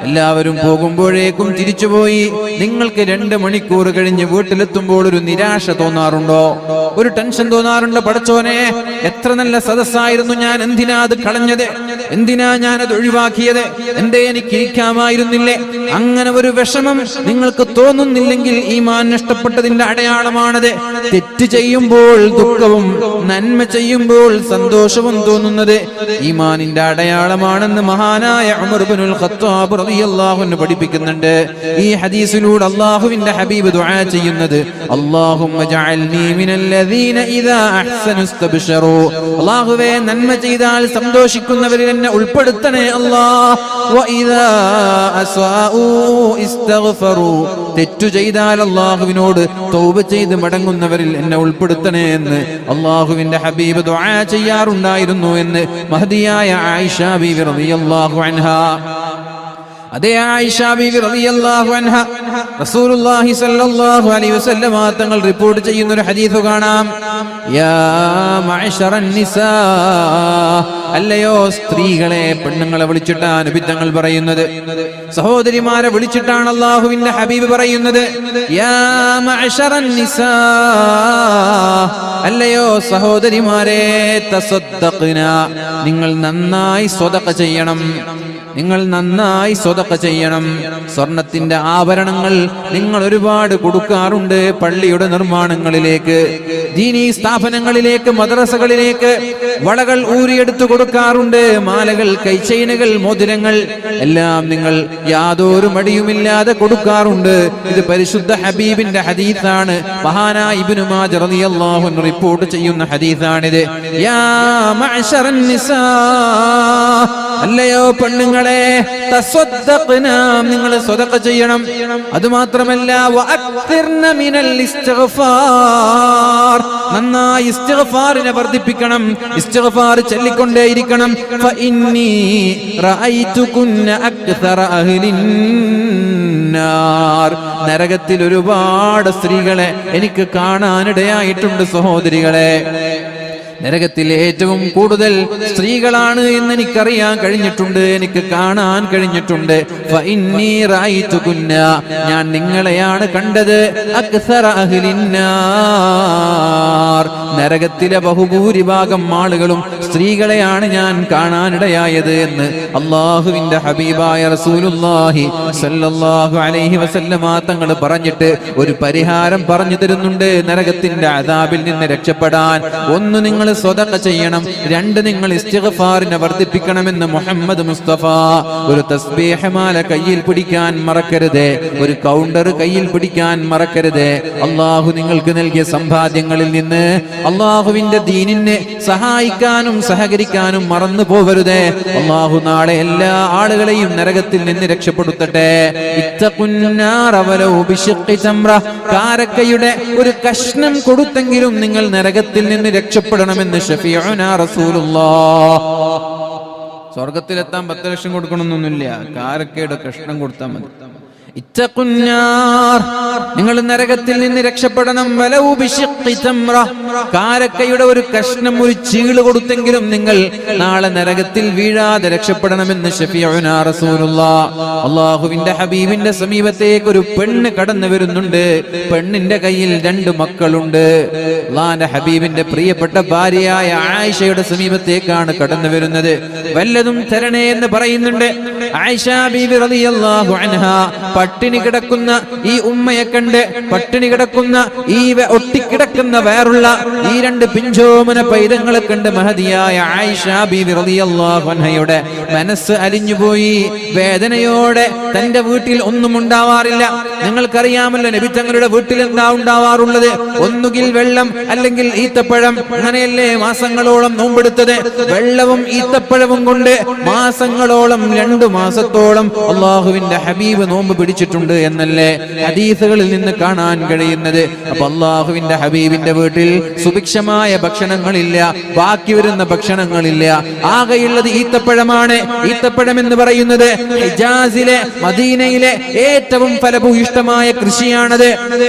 എല്ലാവരും പോകുമ്പോഴേക്കും തിരിച്ചുപോയി. നിങ്ങൾക്ക് 2 മണിക്കൂർ കഴിഞ്ഞ് വീട്ടിലെത്തുമ്പോൾ ഒരു നിരാശ തോന്നാറുണ്ടോ? ഒരു ടെൻഷൻ തോന്നാറുണ്ടോ? പടച്ചോനെ, എത്ര നല്ല സദസ്സായിരുന്നു, ഞാൻ എന്തിനാ അത് കളഞ്ഞത്? എന്തിനാ ഞാനത് ഒഴിവാക്കിയത്? എന്തേ എനിക്ക് ഇരിക്കാമായിരുന്നില്ലേ? അങ്ങനെ ഒരു വിഷമം നിങ്ങൾക്ക് തോന്നുന്നില്ലെങ്കിൽ ഈമാൻ നഷ്ടപ്പെട്ടതിന്റെ അടയാളമാണത്. തെറ്റ് ചെയ്യുമ്പോൾ ദുഃഖവും നന്മ ചെയ്യുമ്പോൾ സന്തോഷവും തോന്നുന്നത് ഈമാനിന്റെ അടയാളമാണെന്ന് മഹാനായ ഉമർ ഇബ്നുൽ ഖത്താബ് റളിയല്ലാഹു അൻഹു പഠിപ്പിക്കുന്നുണ്ട്. ഈ ഹദീസിലൂടെ അല്ലാഹുവിന്റെ ഹബീബ് ദുആ ചെയ്യുന്നത്, അല്ലാഹുമ്മ ജഅൽനി മിനല്ലദീന ഇദാ അഹ്സനു ഇസ്തബ്ശറൂ, അല്ലാഹുവേ, നന്മ ചെയ്താൽ സന്തോഷിക്കുന്നവരിൽ എന്നെ ഉൾപ്പെടുത്തണേ അല്ലാഹ്. വഇദാ അസ്വാഉ ഇസ്തഗ്ഫറൂ, തെറ്റു ചെയ്താൽ അല്ലാഹുവിനോട് തൗബ ചെയ്ത് മടങ്ങുന്നവരിൽ എന്നെ ഉൾപ്പെടുത്തണേ എന്ന് അല്ലാഹുവിന്റെ ഹബീബ് ദുആ ചെയ്യാറുണ്ടായിരുന്നു എന്ന് മഹദിയായ ആയിഷ ബീവി റളിയല്ലാഹു അൻഹാ. അതേ ആയിഷ ബീവി റളിയല്ലാഹു അൻഹ റസൂലുള്ളാഹി സ്വല്ലല്ലാഹു അലൈഹി വസല്ലമ തങ്ങൾ റിപ്പോർട്ട് ചെയ്യുന്ന ഒരു ഹദീസ് കാണാം. യാ മഅശറൻ നിസാ, അല്ലയോ സ്ത്രീകളെ, പെണ്ണുങ്ങളെ വിളിച്ചിട്ടാണ് നബി തങ്ങൾ പറയുന്നത്. സഹോദരിമാരെ വിളിച്ചിട്ടാണ് അല്ലാഹുവിന്റെ ഹബീബ് പറയുന്നത്. യാ മഅശറൻ നിസാ, അല്ലയോ സഹോദരിമാരെ, തസദ്ദഖ്ന, നിങ്ങൾ നന്നായി സ്വതഖ ചെയ്യണം. നിങ്ങൾ നന്നായി സ്വതഖ ചെയ്യണം. സ്വർണത്തിന്റെ ആഭരണങ്ങൾ നിങ്ങൾ ഒരുപാട് കൊടുക്കാറുണ്ട്. പള്ളിയുടെ നിർമ്മാണങ്ങളിലേക്ക്, ദീനീ സ്ഥാപനങ്ങളിലേക്ക്, മദ്രസകളിലേക്ക് വളകൾ ഊരിയെടുത്ത് കൊടുക്കാറുണ്ട്. മാലകൾ, കൈചെയിനുകൾ, മോതിരങ്ങൾ എല്ലാം നിങ്ങൾ യാതൊരു മടിയുമില്ലാതെ കൊടുക്കാറുണ്ട്. ഇത് പരിശുദ്ധ ഹബീബിന്റെ ഹദീസാണ്. മഹാനായ ഇബ്നു മാജ റളിയല്ലാഹു അൻഹു റിപ്പോർട്ട് ചെയ്യുന്ന ഹദീസാണിത്. യാ മഅശറൻ നിസാ, അല്ലയോ പെണ്ണുങ്ങളെ, തസദ്ദഖ്ന, നിങ്ങൾ സ്വതഖ ചെയ്യണം. അതുമാത്രമല്ല, വഅക്തിർന മിനൽ ഇസ്തിഗ്ഫാർ, നന്നായി ഇസ്തിഗ്ഫാറിനെ വർദ്ധിപ്പിക്കണം. ഇസ്തിഗ്ഫാർ ചൊല്ലിക്കൊണ്ടേയിരിക്കണം. ഫഇന്നി റഅയ്തുകുന്ന അക്തറ അഹ്ലിൻ നാർ, നരകത്തിൽ ഒരുപാട് സ്ത്രീകളെ എനിക്ക് കാണാനിടയായിട്ടുണ്ട്. സഹോദരികളെ, നരകത്തിൽ ഏറ്റവും കൂടുതൽ സ്ത്രീകളാണ് എന്ന് എനിക്കറിയാൻ കഴിഞ്ഞിട്ടുണ്ട്, എനിക്ക് കാണാൻ കഴിഞ്ഞിട്ടുണ്ട്. ഫഇന്നി റഅയ്തുകുന്ന, ഞാൻ നിങ്ങളെയാണ് കണ്ടത്. അക്സറ അഹ്ലിൻ നാർ, നരകത്തിലെ ബഹുഭൂരിഭാഗം ആളുകളും സ്ത്രീകളെയാണ് ഞാൻ കാണാനിടയായത് എന്ന് അള്ളാഹുവിന്റെ ഹബീബായ റസൂലുള്ളാഹി സ്വല്ലല്ലാഹു അലൈഹി വസല്ലമ തങ്ങൾ പറഞ്ഞിട്ട് ഒരു പരിഹാരം പറഞ്ഞു തരുന്നുണ്ട് നരകത്തിന്റെ അദാബിൽ നിന്ന് രക്ഷപ്പെടാൻ. ഒന്ന്, നിങ്ങൾ സ്വതഖ ചെയ്യണം. രണ്ട്, നിങ്ങൾ ഇസ്തിഗ്ഫാറിനെ വർദ്ധിപ്പിക്കണമെന്ന് മുഹമ്മദ് മുസ്തഫ. ഒരു തസ്ബീഹ് മാല കയ്യിൽ പിടിക്കാൻ മറക്കരുത്, ഒരു കൗണ്ടർ കയ്യിൽ പിടിക്കാൻ മറക്കരുത്. അള്ളാഹു നിങ്ങൾക്ക് നൽകിയ സമ്പാദ്യങ്ങളിൽ നിന്ന് അള്ളാഹുവിന്റെ ദീനിനെ സഹായിക്കാനും സഹകരിക്കാനും മറന്നു പോവരുത്. അള്ളാഹു നാളെ എല്ലാ ആളുകളെയും നരകത്തിൽ നിന്ന് രക്ഷപ്പെടുത്തട്ടെ. കാരക്കയുടെ ഒരു കഷ്ണം കൊടുത്തെങ്കിലും നിങ്ങൾ നരകത്തിൽ നിന്ന് രക്ഷപ്പെടണമെന്ന് ഷഫീഉനാ റസൂലുള്ളാഹ്. സ്വർഗത്തിലെത്താൻ 10 ലക്ഷം കൊടുക്കണമെന്നൊന്നുമില്ല, കാരക്കയുടെ കഷ്ണം കൊടുത്താൽ മതി. നിങ്ങൾ നരകത്തിൽ നിന്ന് രക്ഷപ്പെടണം. കാരക്കയുടെ ഒരു കഷ്ണം, ഒരു ചീള് കൊടുത്തെങ്കിലും നിങ്ങൾ നാളെ നരകത്തിൽ വീഴാതെ രക്ഷപ്പെടണമെന്ന് ശഫീഉനാ റസൂലുള്ളാഹ്. അല്ലാഹുവിന്റെ ഹബീബിന്റെ സമീപത്തേക്ക് ഒരു പെണ്ണ് കടന്നു വരുന്നുണ്ട്. പെണ്ണിന്റെ കയ്യിൽ 2 മക്കളുണ്ട്. അല്ലാഹുവിന്റെ ഹബീബിന്റെ പ്രിയപ്പെട്ട ഭാര്യയായ ആയിഷയുടെ സമീപത്തേക്കാണ് കടന്നു വരുന്നത്. വല്ലതും തരണേ എന്ന് പറയുന്നുണ്ട്. ആയിഷ ബീവി റളിയല്ലാഹു അൻഹാ പട്ടിണി കിടക്കുന്ന ഈ ഉമ്മയെ കണ്ട്, പട്ടിണി കിടക്കുന്ന ഈ ഒട്ടിക്കിടക്കുന്ന വേറുള്ള ഈ 2 പിഞ്ചോമന പൈതങ്ങളെ കണ്ട് മഹദിയായ ആയിഷ ബീവി റളിയല്ലാഹു അൻഹയുടെ മനസ്സ് അലിഞ്ഞുപോയി. വേദനയോടെ തന്റെ വീട്ടിൽ ഒന്നും ഉണ്ടാവാറില്ല. നിങ്ങൾക്കറിയാമല്ലോ നബി തങ്ങളുടെ വീട്ടിൽ എന്താ ഉണ്ടാവാറുള്ളത്? ഒന്നുകിൽ വെള്ളം, അല്ലെങ്കിൽ ഈത്തപ്പഴം. അങ്ങനെയല്ലേ മാസങ്ങളോളം നോമ്പെടുത്തത്? വെള്ളവും ഈത്തപ്പഴവും കൊണ്ട് മാസങ്ങളോളം, 2 മാസത്തോളം അള്ളാഹുവിന്റെ ഹബീബ് നോമ്പ് പിടിച്ചിട്ടുണ്ട് എന്നല്ലേ ഹദീസുകളിൽ നിന്ന് കാണാൻ കഴിയുന്നത്. അപ്പൊ അള്ളാഹുവിന്റെ ഹബീബിന്റെ വീട്ടിൽ സുഭിക്ഷമായ ഭക്ഷണങ്ങളില്ല, ബാക്കി വരുന്ന ഭക്ഷണങ്ങളില്ല. ആകെയുള്ളത് ഈത്തപ്പഴമാണ്. ഈത്തപ്പഴം എന്ന് പറയുന്നത് ഹിജാസിലെ, മദീനയിലെ ഏറ്റവും ഫലഭൂയിഷ്ടമായ കൃഷിയാണത്.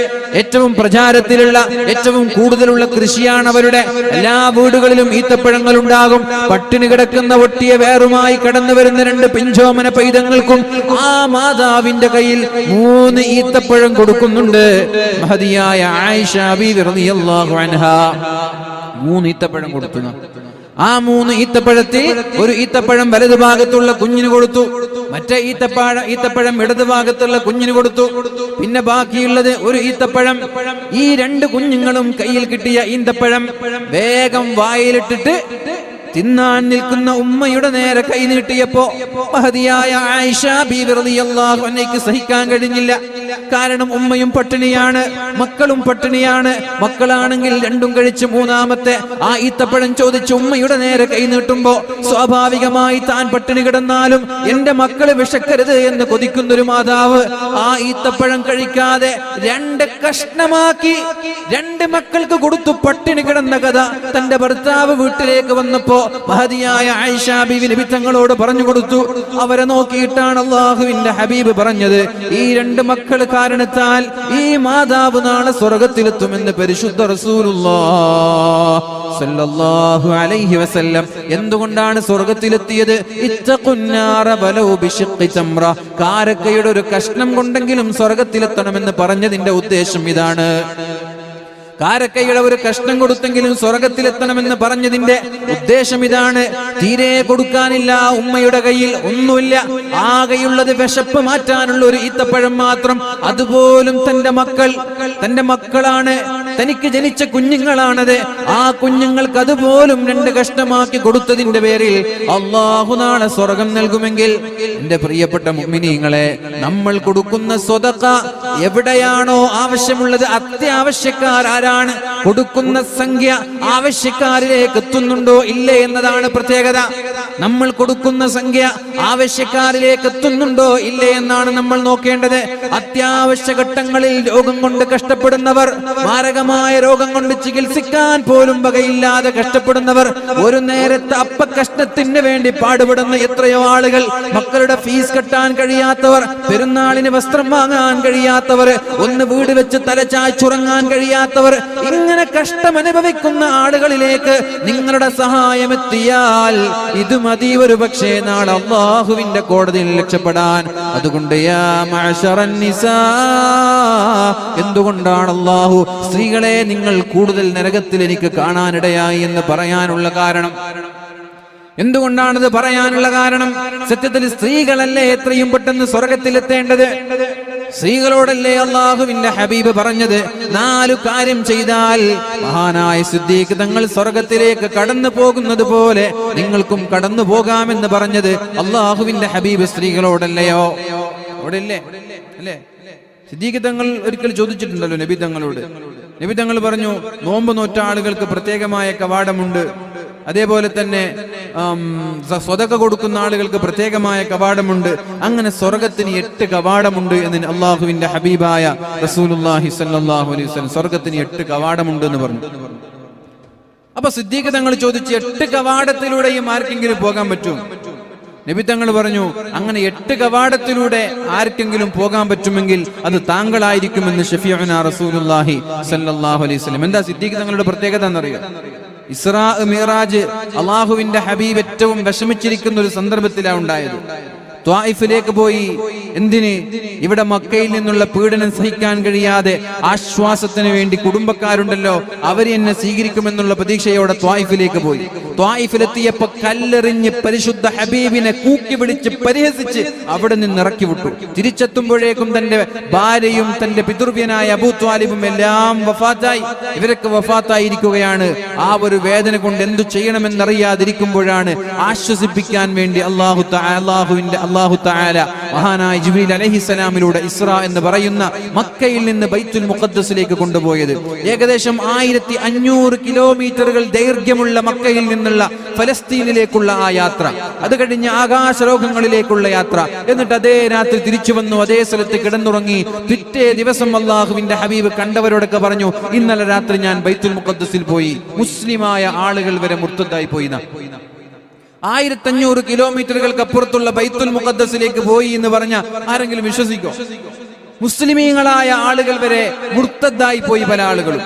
ഏറ്റവും പ്രചാരത്തിലുള്ള, ഏറ്റവും കൂടുതലുള്ള കൃഷിയാണ് അവരുടെ. എല്ലാ വീടുകളിലും ഈത്തപ്പഴങ്ങൾ ഉണ്ടാകും. പട്ടിണി കിടക്കുന്ന ഒട്ടിയ വേറുമായി കടന്നു വരുന്ന 2 പിഞ്ചോമന പൈതങ്ങൾക്കും ആ മാതാവിന്റെ കയ്യിൽ 3 ഈത്തപ്പഴം കൊടുക്കുന്നുണ്ട്. മഹദിയായ ആയിഷ ബീവി റളിയല്ലാഹു അൻഹാ 3 ഈത്തപ്പഴം കൊടുത്തു. ആ 3 ഈത്തപ്പഴത്തിൽ ഒരു ഈത്തപ്പഴം വലതു ഭാഗത്തുള്ള കുഞ്ഞിന് കൊടുത്തു, മറ്റേ ഈത്തപ്പഴം ഇടതു ഭാഗത്തുള്ള കുഞ്ഞിന് കൊടുത്തു. പിന്നെ ബാക്കിയുള്ളത് ഒരു ഈത്തപ്പഴം. ഈ 2 കുഞ്ഞുങ്ങളും കയ്യിൽ കിട്ടിയ ഈന്തപ്പഴം വേഗം വായിലിട്ടിട്ട് തിന്നാൻ നിൽക്കുന്ന ഉമ്മയുടെ നേരെ കൈ നീട്ടിയപ്പോ മഹദിയായ ആയിഷ ബീവി റളിയല്ലാഹു അൻഹയ്ക്ക് സഹിക്കാൻ കഴിഞ്ഞില്ല. കാരണം ഉമ്മയും പട്ടിണിയാണ്, മക്കളും പട്ടിണിയാണ്. മക്കളാണെങ്കിൽ 2 കഴിച്ച് 3-ാമത്തെ ആ ഈത്തപ്പഴം ചോദിച്ച് ഉമ്മയുടെ നേരെ കൈ നീട്ടുമ്പോ സ്വാഭാവികമായി താൻ പട്ടിണി കിടന്നാലും എന്റെ മക്കള് വിശക്കരുത് എന്ന് കൊതിക്കുന്നൊരു മാതാവ് ആ ഈത്തപ്പഴം കഴിക്കാതെ 2 കഷ്ണമാക്കി 2 മക്കൾക്ക് കൊടുത്തു പട്ടിണി കിടന്ന കഥ തന്റെ ഭർത്താവ് വീട്ടിലേക്ക് വന്നപ്പോ മഹദിയായ ആയിഷ ബീവി നബി തങ്ങളോട് പറഞ്ഞു കൊടുത്തു. അവരെ നോക്കിയിട്ടാണ് അള്ളാഹുവിന്റെ ഹബീബ് പറഞ്ഞത്, ഈ 2 മക്കൾ കാരണത്താൽ ഈ മാതാവ് നാളെ സ്വർഗത്തിലെത്തുമെന്ന് പരിശുദ്ധ റസൂലുള്ളാഹ് സല്ലല്ലാഹു അലൈഹി വസല്ലം. എന്തുകൊണ്ടാണ് സ്വർഗത്തിലെത്തിയത്? ഇത്തഖുന്നാറ വലൗ ബിശിഖ്ഖി തംറ. കാരക്കയുടെ ഒരു കഷ്ണം കൊണ്ടെങ്കിലും സ്വർഗത്തിലെത്തണമെന്ന് പറഞ്ഞതിന്റെ ഉദ്ദേശം ഇതാണ്. കാരക്കയുടെ ഒരു കഷ്ണം കൊടുത്തെങ്കിലും സ്വർഗത്തിലെത്തണമെന്ന് പറഞ്ഞതിന്റെ ഉദ്ദേശം ഇതാണ്. തീരെ കൊടുക്കാനില്ല ഉമ്മയുടെ കയ്യിൽ, ഒന്നുമില്ല. ആകെയുള്ളത് വിശപ്പ് മാറ്റാനുള്ള ഒരു ഈത്തപ്പഴം മാത്രം. അതുപോലും തന്റെ മക്കളാണ്, തനിക്ക് ജനിച്ച കുഞ്ഞുങ്ങളാണത്. ആ കുഞ്ഞുങ്ങൾക്ക് അതുപോലും 2 കഷ്ണമാക്കി കൊടുത്തതിന്റെ പേരിൽ അല്ലാഹു നാളെ സ്വർഗം നൽകുമെങ്കിൽ എന്റെ പ്രിയപ്പെട്ട മുഅ്മിനീങ്ങളെ, നമ്മൾ കൊടുക്കുന്ന സ്വതഖ എവിടെയാണോ ആവശ്യമുള്ളത്, അത്യാവശ്യക്കാരാണ് കൊടുക്കുന്ന സംഖ്യ ആവശ്യക്കാരിലേക്ക് എത്തുന്നുണ്ടോ ഇല്ലേ എന്നതാണ് പ്രത്യേകത. നമ്മൾ കൊടുക്കുന്ന സംഖ്യ ആവശ്യക്കാരിലേക്ക് എത്തുന്നുണ്ടോ ഇല്ലേ എന്നാണ് നമ്മൾ നോക്കേണ്ടത്. അത്യാവശ്യ ഘട്ടങ്ങളിൽ രോഗം കൊണ്ട് കഷ്ടപ്പെടുന്നവർ, മാരകമായ രോഗം കൊണ്ട് ചികിത്സിക്കാൻ പോലും വകയില്ലാതെ കഷ്ടപ്പെടുന്നവർ, ഒരു നേരത്തെ അപ്പക്കഷ്ണത്തിന് വേണ്ടി പാടുപെടുന്ന എത്രയോ ആളുകൾ, മക്കളുടെ ഫീസ് കെട്ടാൻ കഴിയാത്തവർ, പെരുന്നാളിന് വസ്ത്രം വാങ്ങാൻ കഴിയാത്തവർ, കഴിയാത്തവർ, ഒന്ന് വീട് വെച്ച് തലചായ്ച്ചുറങ്ങാൻ കഴിയാത്തവർ, ഇങ്ങനെ കഷ്ടം അനുഭവിക്കുന്ന ആളുകളിലേക്ക് നിങ്ങളുടെ സഹായം എത്തിയാൽ ഇത് മതി ഒരു പക്ഷേ നാളെ അല്ലാഹുവിന്റെ കോടതിയിൽ രക്ഷപ്പെടാൻ. അതുകൊണ്ട് യാ മഅശറൻ നിസാ, എന്തുകൊണ്ടാണ് അല്ലാഹു സ്ത്രീകളെ നിങ്ങൾ കൂടുതൽ നരകത്തിൽ എനിക്ക് കാണാനിടയായി എന്ന് പറയാനുള്ള കാരണം? എന്തുകൊണ്ടാണത് പറയാനുള്ള കാരണം? സത്യത്തിൽ സ്ത്രീകളല്ലേ എത്രയും പെട്ടെന്ന് സ്വർഗത്തിലെത്തേണ്ടത്? സ്ത്രീകളോടല്ലേ അല്ലാഹുവിന്റെ ഹബീബ് പറഞ്ഞത് 4 കാര്യം ചെയ്താൽ മഹാനായ സിദ്ദീഖ് തങ്ങൾ സ്വർഗത്തിലേക്ക് കടന്നു പോകുന്നത് പോലെ നിങ്ങൾക്കും കടന്നു പോകാമെന്ന് പറഞ്ഞത് അല്ലാഹുവിന്റെ ഹബീബ് സ്ത്രീകളോടല്ലയോ? അവിടെയല്ലേ അല്ലേ? സിദ്ദീഖ് തങ്ങൾ ഒരിക്കൽ ചോദിച്ചിട്ടുണ്ടല്ലോ നബി തങ്ങളോട്. നബി തങ്ങൾ പറഞ്ഞു, നോമ്പ് നോറ്റ ആളുകൾക്ക് പ്രത്യേകമായ കവാടമുണ്ട്, അതേപോലെ തന്നെ സ്വതക കൊടുക്കുന്ന ആളുകൾക്ക് പ്രത്യേകമായ കവാടമുണ്ട്. അങ്ങനെ സ്വർഗത്തിന് 8 കവാടമുണ്ട് എന്ന് അള്ളാഹുവിന്റെ ഹബീബായ റസൂലുള്ളാഹി സ്വല്ലല്ലാഹു അലൈഹി വസല്ലം സ്വർഗത്തിന് 8 കവാടമുണ്ട് എന്ന് പറഞ്ഞു. അപ്പൊ സിദ്ദീഖ് തങ്ങൾ ചോദിച്ചു, 8 കവാടത്തിലൂടെയും ആർക്കെങ്കിലും പോകാൻ പറ്റും? നബി തങ്ങൾ പറഞ്ഞു, അങ്ങനെ 8 കവാടത്തിലൂടെ ആർക്കെങ്കിലും പോകാൻ പറ്റുമെങ്കിൽ അത് താങ്കളായിരിക്കുമെന്ന് ഷഫീഉനാ റസൂലുള്ളാഹി സ്വല്ലല്ലാഹു അലൈഹി വസല്ലം. എന്താ സിദ്ദീഖ് തങ്ങളുടെ പ്രത്യേകത എന്നറിയോ? ഇസ്രാ മിറാജ് അള്ളാഹുവിന്റെ ഹബീബ് ഏറ്റവും വിഷമിച്ചിരിക്കുന്ന ഒരു സന്ദർഭത്തിലാണ് ഉണ്ടായത്. ത്വായിഫിലേക്ക് പോയി. എന്തിന്? ഇവിടെ മക്കയിൽ നിന്നുള്ള പീഡനം സഹിക്കാൻ കഴിയാതെ ആശ്വാസത്തിന് വേണ്ടി കുടുംബക്കാരുണ്ടല്ലോ, അവർ എന്നെ സ്വീകരിക്കുമെന്നുള്ള പ്രതീക്ഷയോടെ ത്വായിഫിലേക്ക് പോയി. ത്വായിഫിലെത്തിയപ്പോ കല്ലെറിഞ്ഞ് പരിശുദ്ധ ഹബീബിനെ കൂക്കി വിളിച്ച് പരിഹസിച്ച് അവിടെ നിന്ന് ഇറക്കി വിട്ടു. തിരിച്ചെത്തുമ്പോഴേക്കും തന്റെ ഭാര്യയും തന്റെ പിതൃവ്യനായ അബൂ ത്വാലിബും എല്ലാം വഫാത്തായി. ഇവരൊക്കെ വഫാത്തായിരിക്കുകയാണ്. ആ ഒരു വേദന കൊണ്ട് എന്തു ചെയ്യണമെന്നറിയാതിരിക്കുമ്പോഴാണ് ആശ്വസിപ്പിക്കാൻ വേണ്ടി അല്ലാഹു തആല മഹാനായ ജിബ്രീൽ അലൈഹിസ്സലാമിലൂടെ ഇസ്രാ എന്ന് പറയുന്ന മക്കയിൽ നിന്ന് ബൈത്തുൽ മുഖദ്ദസിലേക്ക് കൊണ്ടുപോയത്. ഏകദേശം 1500 കിലോമീറ്ററുകൾ ദൈർഘ്യമുള്ള മക്കയിൽ നിന്നുള്ള ഫലസ്തീനിലേക്കുള്ള ആ യാത്ര, അത് കഴിഞ്ഞ് ആകാശലോകങ്ങളിലേക്കുള്ള യാത്ര, എന്നിട്ട് അതേ രാത്രി തിരിച്ചു വന്നു, അതേ സ്ഥലത്ത് കിടന്നുറങ്ങി. പിറ്റേ ദിവസം അല്ലാഹുവിന്റെ ഹബീബ് കണ്ടവരോടൊക്കെ പറഞ്ഞു, ഇന്നലെ രാത്രി ഞാൻ ബൈത്തുൽ മുഖദ്ദസിൽ പോയി. മുസ്ലിമായ ആളുകൾ വരെ മുർത്തദായി പോയി. 1500 കിലോമീറ്ററുകൾക്ക് അപ്പുറത്തുള്ള ബൈത്തുൽ മുഖദ്ദസിലേക്ക് പോയി എന്ന് പറഞ്ഞ ആരെങ്കിലും വിശ്വസിക്കോ? മുസ്ലിമീങ്ങളായ ആളുകൾ വരെ മുർത്തദായി പോയി. പല ആളുകളും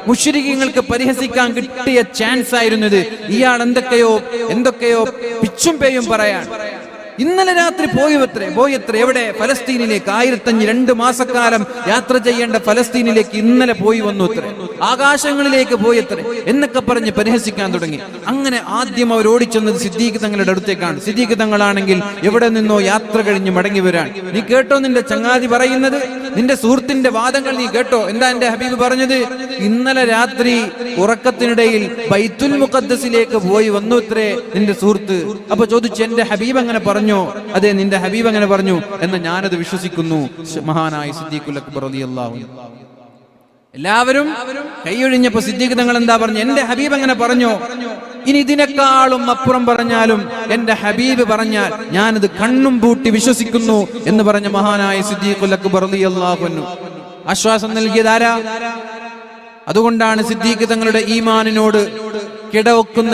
മുശ്രിക്കീങ്ങൾക്ക് പരിഹസിക്കാൻ കിട്ടിയ ചാൻസ് ആയിരുന്നത്. ഇയാൾ എന്തൊക്കെയോ പിച്ചും പേയും പറയാൻ. ഇന്നലെ രാത്രി പോയത്രേ. എവിടെ? ഫലസ്തീനിലേക്ക്. 2 മാസക്കാലം യാത്ര ചെയ്യേണ്ട ഫലസ്തീനിലേക്ക് ഇന്നലെ പോയി വന്നു അത്രേ. ആകാശങ്ങളിലേക്ക് പോയത്രേ എന്നൊക്കെ പറഞ്ഞ് പരിഹസിക്കാൻ തുടങ്ങി. അങ്ങനെ ആദ്യം അവർ ഓടിച്ചെന്നത് സിദ്ദീഖ് തങ്ങളുടെ അടുത്തേക്കാണ്. സിദ്ദീഖ് തങ്ങളാണെങ്കിൽ എവിടെ നിന്നോ യാത്ര കഴിഞ്ഞ് മടങ്ങി വരാൻ. നീ കേട്ടോ നിന്റെ ചങ്ങാതി പറയുന്നത്? നിന്റെ സുഹൃത്തിന്റെ വാദങ്ങൾ നീ കേട്ടോ? എന്താ എന്റെ ഹബീബ് പറഞ്ഞത്? ഇന്നലെ രാത്രി ഉറക്കത്തിനിടയിൽ ബൈത്തുൽ മുഖദ്ദസിലേക്ക് പോയി വന്നു അത്രേ നിന്റെ സുഹൃത്ത്. അപ്പൊ ചോദിച്ചു, എന്റെ ഹബീബ് അങ്ങനെ പറഞ്ഞു? അതെ, നിന്റെ ഹബീബ് അങ്ങനെ പറഞ്ഞു എന്ന് ഞാനത് വിശ്വസിക്കുന്നു. മഹാനായ സിദ്ദീഖുൽ അക്ബർ റളിയല്ലാഹു അൻഹു. എല്ലാവരും കൈയൊഴിഞ്ഞപ്പോ സിദ്ദീഖ് തങ്ങൾ എന്താ പറഞ്ഞു? എന്റെ ഹബീബ് അങ്ങനെ പറഞ്ഞോ? ഇനി ഇതിനേക്കാളും അപ്പുറം പറഞ്ഞാലും എന്റെ ഹബീബ് പറഞ്ഞാൽ ഞാനത് കണ്ണും പൂട്ടി വിശ്വസിക്കുന്നു എന്ന് പറഞ്ഞ മഹാനായ സിദ്ദീഖുൽ അക്ബർ റളിയല്ലാഹു അൻഹു ആശ്വാസം നൽകിയതാരാ? അതുകൊണ്ടാണ് സിദ്ദീഖ് തങ്ങളുടെ ഈമാനിനോട്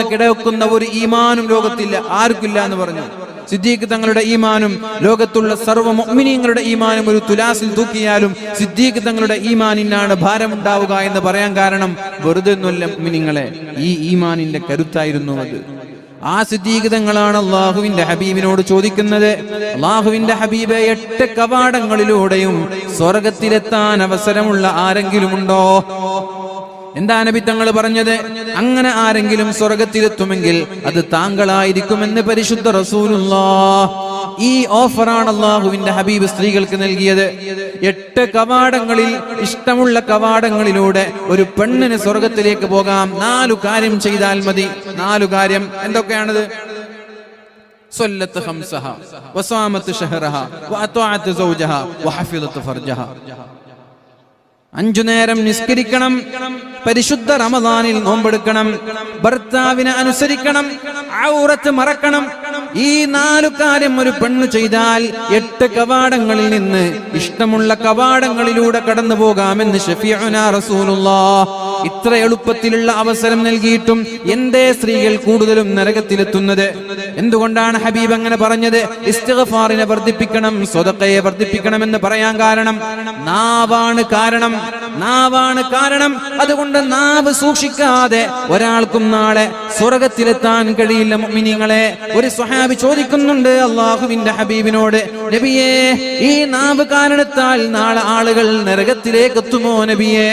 കിടവെക്കുന്ന ഒരു ഈമാനും ലോകത്തില്ല, ആർക്കില്ല എന്ന് പറഞ്ഞു. സിദ്ദീഖ് തങ്ങളുടെ ഈമാനും ലോകത്തുള്ള സർവ്വ മുഅ്മിനീങ്ങളുടെ ഈമാനും ഒരു തുലാസിൽ തൂക്കിയാലും സിദ്ദീഖ് തങ്ങളുടെ ഈമാനിനാണ് ഭാരമുണ്ടാവുക എന്ന് പറയാൻ കാരണം വെറുതെ ഒന്നുമല്ല മുഅ്മിനീങ്ങളെ, ഈ ഈമാനിന്റെ കരുത്തായിരുന്നു അത്. ആ സിദ്ദീഖ് തങ്ങളാണ് അല്ലാഹുവിന്റെ ഹബീബിനോട് ചോദിക്കുന്നത്, അല്ലാഹുവിന്റെ ഹബീബെ, 8 കവാടങ്ങളിലൂടെയും സ്വർഗത്തിലെത്താൻ അവസരമുള്ള ആരെങ്കിലും ഉണ്ടോ? എന്താ നബി തങ്ങൾ പറഞ്ഞത്? അങ്ങനെ ആരെങ്കിലും സ്വർഗത്തിലെത്തുമെങ്കിൽ അത് താങ്കളായിരിക്കുമെന്ന് പരിശുദ്ധ റസൂലുള്ളാഹ്. ഈ ഓഫറാണ് അല്ലാഹുവിന്റെ ഹബീബ് സ്ത്രീകൾക്ക് നൽകിയത്. 8 കവാടങ്ങളിൽ, ഇഷ്ടമുള്ള കവാടങ്ങളിലൂടെ ഒരു പെണ്ണിന് സ്വർഗത്തിലേക്ക് പോകാം. 4 കാര്യം ചെയ്താൽ മതി. 4 കാര്യം എന്തൊക്കെയാണത്? സ്വല്ലത്ത് ഖംസഹ വസാമത്ത് ശഹറഹ വഅത്വഅത്ത് സൗജഹ വഹഫിളത്ത് ഫർജഹ. 5 നേരം നിസ്കരിക്കണം, പരിശുദ്ധ റമദാനിൽ നോമ്പെടുക്കണം, ഭർത്താവിനെ അനുസരിക്കണം, ഔറത്ത് മറക്കണം. ഈ 4 കാര്യം ഒരു പെണ്ണ് ചെയ്താൽ 8 കവാടങ്ങളിൽ നിന്ന് ഇഷ്ടമുള്ള കവാടങ്ങളിലൂടെ കടന്നു പോകാമെന്ന് ഷഫീഉനാ റസൂലുള്ളാഹ്. ഇത്ര എളുപ്പത്തിലുള്ള അവസരം നൽകിയിട്ടും എന്തേ സ്ത്രീകൾ കൂടുതലും നരകത്തിലെത്തുന്നത്? എന്തുകൊണ്ടാണ് ഹബീബ് അങ്ങനെ പറഞ്ഞത്? ഇസ്തിഗ്ഫാറിനെ വർദ്ധിപ്പിക്കണം, സ്വതക്കയെ വർദ്ധിപ്പിക്കണമെന്ന് പറയാൻ കാരണം നാവാണ് കാരണം. അതുകൊണ്ട് നാവ് സൂക്ഷിക്കാതെ ഒരാൾക്കും നാളെ സ്വർഗത്തിലെത്താൻ കഴിയില്ല. മുഅ്മിനീങ്ങളെ, ഒരു സ്വഹാബി ചോദിക്കുന്നുണ്ട് അല്ലാഹുവിന്റെ ഹബീബിനോട്, നബിയേ, ഈ നാവ് കാരണത്താൽ നാളെ ആളുകൾ നരകത്തിലേക്ക് എത്തുമോ നബിയേ?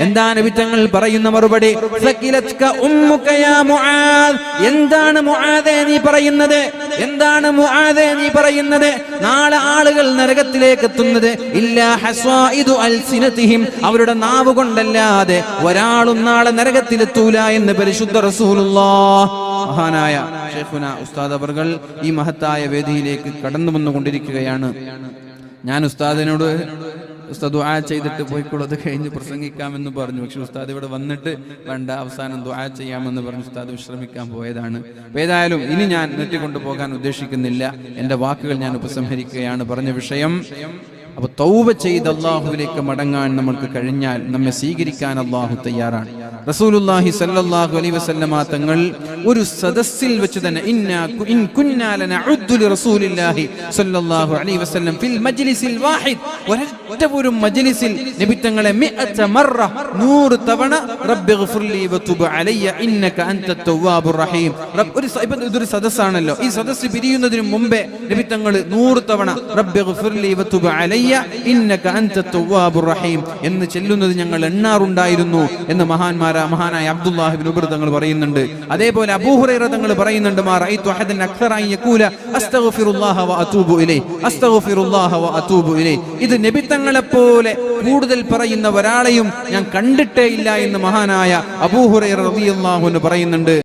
എന്താ നബി തങ്ങൾ പറയുന്ന മറുപടി? സകിലത്ക ഉമ്മുക യാ മുആദ്. എന്താണ് മുആദേ നീ പറയുന്നത്? നാളെ ആളുകൾ നരകത്തിലേക്ക് എത്തുന്നത് ഇല്ലാ ഹസ്വായിദു അൽസിനതിഹിം, അവരുടെ നാവ് കൊണ്ടല്ലാതെ ഒരാളും നാളെ നരകത്തിലെത്തൂല എന്ന് പരിശുദ്ധ റസൂലുള്ളാഹ്. മഹാനായ ഷെയ്ഖുന ഉസ്താദ് അവർകൾ ഈ മഹത്തായ വേദിയിലേക്ക് കടന്നു വന്നുകൊണ്ടിരിക്കുകയാണ്. ഞാൻ ഉസ്താദിനോട് ഉസ്താദ് ദുആ ചെയ്തിട്ട് പോയിക്കൊള്ളത് കഴിഞ്ഞ് പ്രസംഗിക്കാമെന്ന് പറഞ്ഞു. പക്ഷെ ഉസ്താദ് ഇവിടെ വന്നിട്ട് വേണ്ട, അവസാനം ദുആ ചെയ്യാമെന്ന് പറഞ്ഞ് ഉസ്താദ് വിശ്രമിക്കാൻ പോയതാണ്. ഏതായാലും ഇനി ഞാൻ നീട്ടിക്കൊണ്ടു പോകാൻ ഉദ്ദേശിക്കുന്നില്ല. എൻ്റെ വാക്കുകൾ ഞാൻ ഉപസംഹരിക്കുകയാണ്. പറഞ്ഞ വിഷയം, അപ്പൊ തൗബ ചെയ്ത് അല്ലാഹുവിലേക്ക് മടങ്ങാൻ നമുക്ക് കഴിഞ്ഞാൽ നമ്മെ സ്വീകരിക്കാൻ അല്ലാഹു തയ്യാറാണ്. റസൂലുള്ളാഹി സ്വല്ലല്ലാഹു അലൈഹി വസല്ലമ തങ്ങൾ ഒരു സദസ്സിൽ വെച്ച് തന്നെ ഇൻ കുന്നാ ലനഉദ്ദു ലിറസൂലില്ലാഹി സ്വല്ലല്ലാഹു അലൈഹി വസല്ലം ഫിൽ മജ്ലിസിൽ വാഹിദ്, ഒരൊറ്റ ഒരു മജ്ലിസിൽ നബി തങ്ങളെ 100 മറ 100 തവണ റബ്ബിഗ്ഫിർലി വതുബ് അലയ്യ ഇന്നക അൻതത് തവ്വാബുർ റഹീം. ഇതൊരു സദസ്സാണല്ലോ. ഈ സദസ്സ് പിരിയുന്നതിന് മുമ്പേ നബി തങ്ങൾ 100 തവണ റബ്ബിഗ്ഫിർലി വതുബ് അലയ്യ ഇന്നക അൻതത് തവ്വാബുർ റഹീം എന്ന് ചെല്ലുന്നത് ഞങ്ങൾ എണ്ണാറുണ്ടായിരുന്നു എന്ന് മഹാനായ അബ്ദുല്ലാഹ് ഇബ്നു ഉബർ തങ്ങൾ പറയുന്നുണ്ട്. അതേപോലെ അബൂ ഹുറൈറ തങ്ങൾ പറയുന്നുണ്ട്, മാ റഅയ്തു അഹദൻ അക്സറ അൻ യഖൂല അസ്തഗ്ഫിറുല്ലാഹ വ അതൂബു ഇലൈഹി. ഇത് നബി തങ്ങളെ പോലെ കൂടുതൽ പറയുന്ന ഒരാളെയും ഞാൻ കണ്ടിട്ടേ ഇല്ല എന്ന് മഹാനായ അബൂ ഹുറൈറ റളിയല്ലാഹു അൻഹു പറയുന്നുണ്ട്.